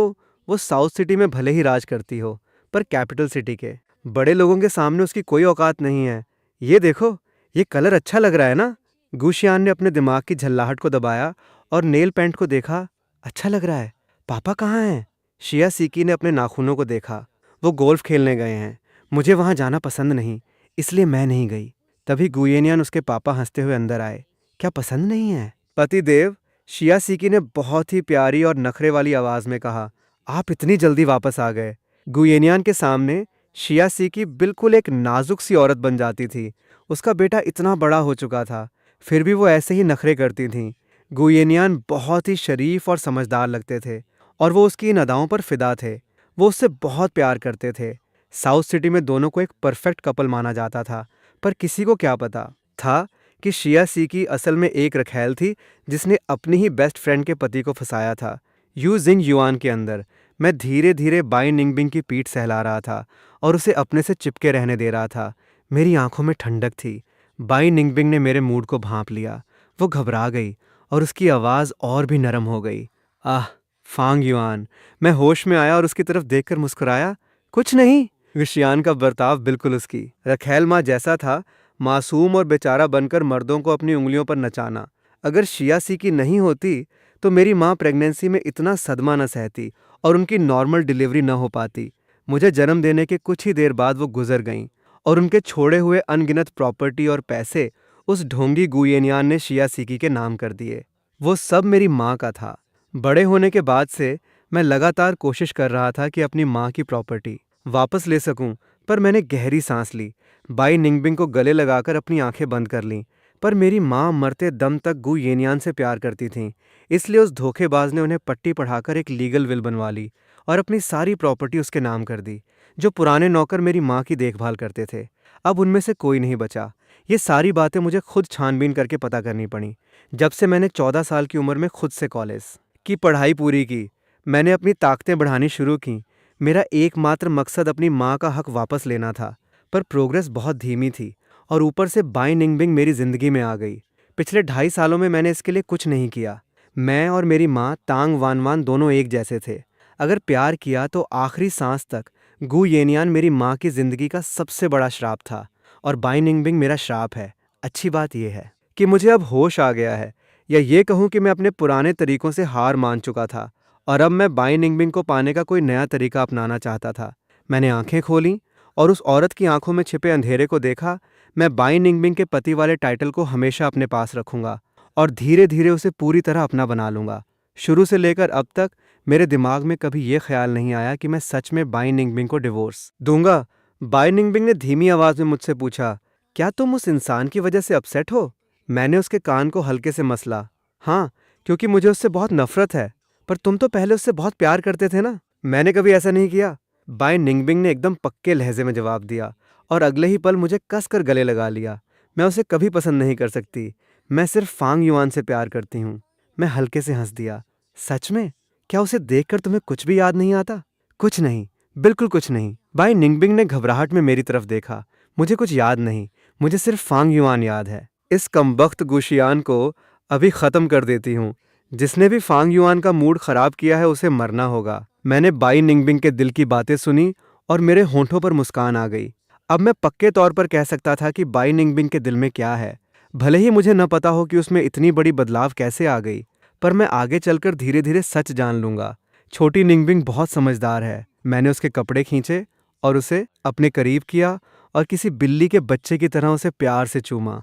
वो साउथ सिटी में भले ही राज करती हो, पर कैपिटल सिटी के बड़े लोगों के सामने उसकी कोई औकात नहीं है। ये देखो, ये कलर अच्छा लग रहा है ना? गुशियान ने अपने दिमाग की झल्लाहट को दबाया और नेल पेंट को देखा। अच्छा लग रहा है। पापा कहाँ हैं? शिया सीकी ने अपने नाखूनों को देखा। वो गोल्फ खेलने गए हैं। मुझे वहां जाना पसंद नहीं, इसलिए मैं नहीं गई। तभी गुयेनियन उसके पापा हंसते हुए अंदर आए। क्या पसंद नहीं है? पति देव, शिया सीकी ने बहुत ही प्यारी और नखरे वाली आवाज में कहा, आप इतनी जल्दी वापस आ गए। गुयेनियन के सामने शिया सीकी बिल्कुल एक नाजुक सी औरत बन जाती थी। उसका बेटा इतना बड़ा हो चुका था, फिर भी वो ऐसे ही नखरे करती थीं। गुयेनियन बहुत ही शरीफ और समझदार लगते थे और वो उसकी इन अदाओं पर फिदा थे। वो उससे बहुत प्यार करते थे। साउथ सिटी में दोनों को एक परफेक्ट कपल माना जाता था, पर किसी को क्या पता था कि शिया सीकी असल में एक रखैल थी जिसने अपनी ही बेस्ट फ्रेंड के पति को फंसाया था। यू जिंग युआन के अंदर मैं धीरे धीरे बाई निंगबिंग की पीठ सहला रहा था और उसे अपने से चिपके रहने दे रहा था। मेरी आंखों में ठंडक थी। बाई निंगबिंग ने मेरे मूड को भांप लिया। वो घबरा गई और उसकी आवाज़ और भी नरम हो गई। आह, फांग युआन। मैं होश में आया और उसकी तरफ देखकर मुस्कुराया। कुछ नहीं। विशियान का बर्ताव बिल्कुल उसकी रखैल माँ जैसा था, मासूम और बेचारा बनकर मर्दों को अपनी उंगलियों पर नचाना। अगर शिया सीकी नहीं होती तो मेरी माँ प्रेगनेंसी में इतना सदमा न सहती और उनकी नॉर्मल डिलीवरी न हो पाती। मुझे जन्म देने के कुछ ही देर बाद वो गुजर गईं और उनके छोड़े हुए अनगिनत प्रॉपर्टी और पैसे उस ढोंगी गुयेनियान ने शिया सीकी के नाम कर दिए। वो सब मेरी माँ का था। बड़े होने के बाद से मैं लगातार कोशिश कर रहा था कि अपनी माँ की प्रॉपर्टी वापस ले सकूं, पर मैंने गहरी सांस ली, बाई निंगबिंग को गले लगाकर अपनी आंखें बंद कर लीं। पर मेरी माँ मरते दम तक गु येनियान से प्यार करती थीं, इसलिए उस धोखेबाज ने उन्हें पट्टी पढ़ाकर एक लीगल विल बनवा ली और अपनी सारी प्रॉपर्टी उसके नाम कर दी। जो पुराने नौकर मेरी माँ की देखभाल करते थे, अब उनमें से कोई नहीं बचा। ये सारी बातें मुझे खुद छानबीन करके पता करनी पड़ी। जब से मैंने 14 साल की उम्र में खुद से कॉलेज की पढ़ाई पूरी की, मैंने अपनी ताकतें बढ़ानी शुरू की। मेरा एकमात्र मकसद अपनी माँ का हक वापस लेना था, पर प्रोग्रेस बहुत धीमी थी और ऊपर से बाई निंगबिंग मेरी जिंदगी में आ गई। पिछले 2.5 सालों में मैंने इसके लिए कुछ नहीं किया। मैं और मेरी माँ तांग वानवान दोनों एक जैसे थे। अगर प्यार किया तो आखिरी सांस तक। गु येनियान मेरी माँ की जिंदगी का सबसे बड़ा श्राप था और बाई निंगबिंग मेरा श्राप है। अच्छी बात यह है कि मुझे अब होश आ गया है, या ये कहूँ कि मैं अपने पुराने तरीकों से हार मान चुका था और अब मैं बाई निंगबिंग को पाने का कोई नया तरीका अपनाना चाहता था। मैंने आंखें खोलीं और उस औरत की आंखों में छिपे अंधेरे को देखा। मैं बाई निंगबिंग के पति वाले टाइटल को हमेशा अपने पास रखूंगा और धीरे धीरे उसे पूरी तरह अपना बना लूंगा। शुरू से लेकर अब तक मेरे दिमाग में कभी ये ख्याल नहीं आया कि मैं सच में बाई निंगबिंग को डिवोर्स दूंगा। बाई निंगबिंग ने धीमी आवाज में मुझसे पूछा, क्या तुम उस इंसान की वजह से अपसेट हो? मैंने उसके कान को हल्के से मसला। हाँ, क्योंकि मुझे उससे बहुत नफरत है। पर तुम तो पहले उससे बहुत प्यार करते थे ना। मैंने कभी ऐसा नहीं किया, बाई निंगबिंग ने एकदम पक्के लहजे में जवाब दिया और अगले ही पल मुझे कसकर गले लगा लिया। मैं उसे कभी पसंद नहीं कर सकती, मैं सिर्फ फांग युआन से प्यार करती हूँ। मैं हल्के से हंस दिया। सच में? क्या उसे देखकर तुम्हें कुछ भी याद नहीं आता? कुछ नहीं, बिल्कुल कुछ नहीं। बाई निंगबिंग ने घबराहट में मेरी तरफ देखा। मुझे कुछ याद नहीं, मुझे सिर्फ फांग युआन याद है। इस कमबख्त गुशियान को अभी खत्म कर देती हूँ। जिसने भी फांग युआन का मूड खराब किया है उसे मरना होगा। मैंने बाई निंगबिंग के दिल की बातें सुनी और मेरे होंठों पर मुस्कान आ गई। अब मैं पक्के तौर पर कह सकता था कि बाई निंगबिंग के दिल में क्या है, भले ही मुझे न पता हो कि उसमें इतनी बड़ी बदलाव कैसे आ गई। पर मैं आगे चलकर धीरे धीरे सच जान लूंगा। छोटी निंगबिंग बहुत समझदार है। मैंने उसके कपड़े खींचे और उसे अपने करीब किया और किसी बिल्ली के बच्चे की तरह उसे प्यार से चूमा।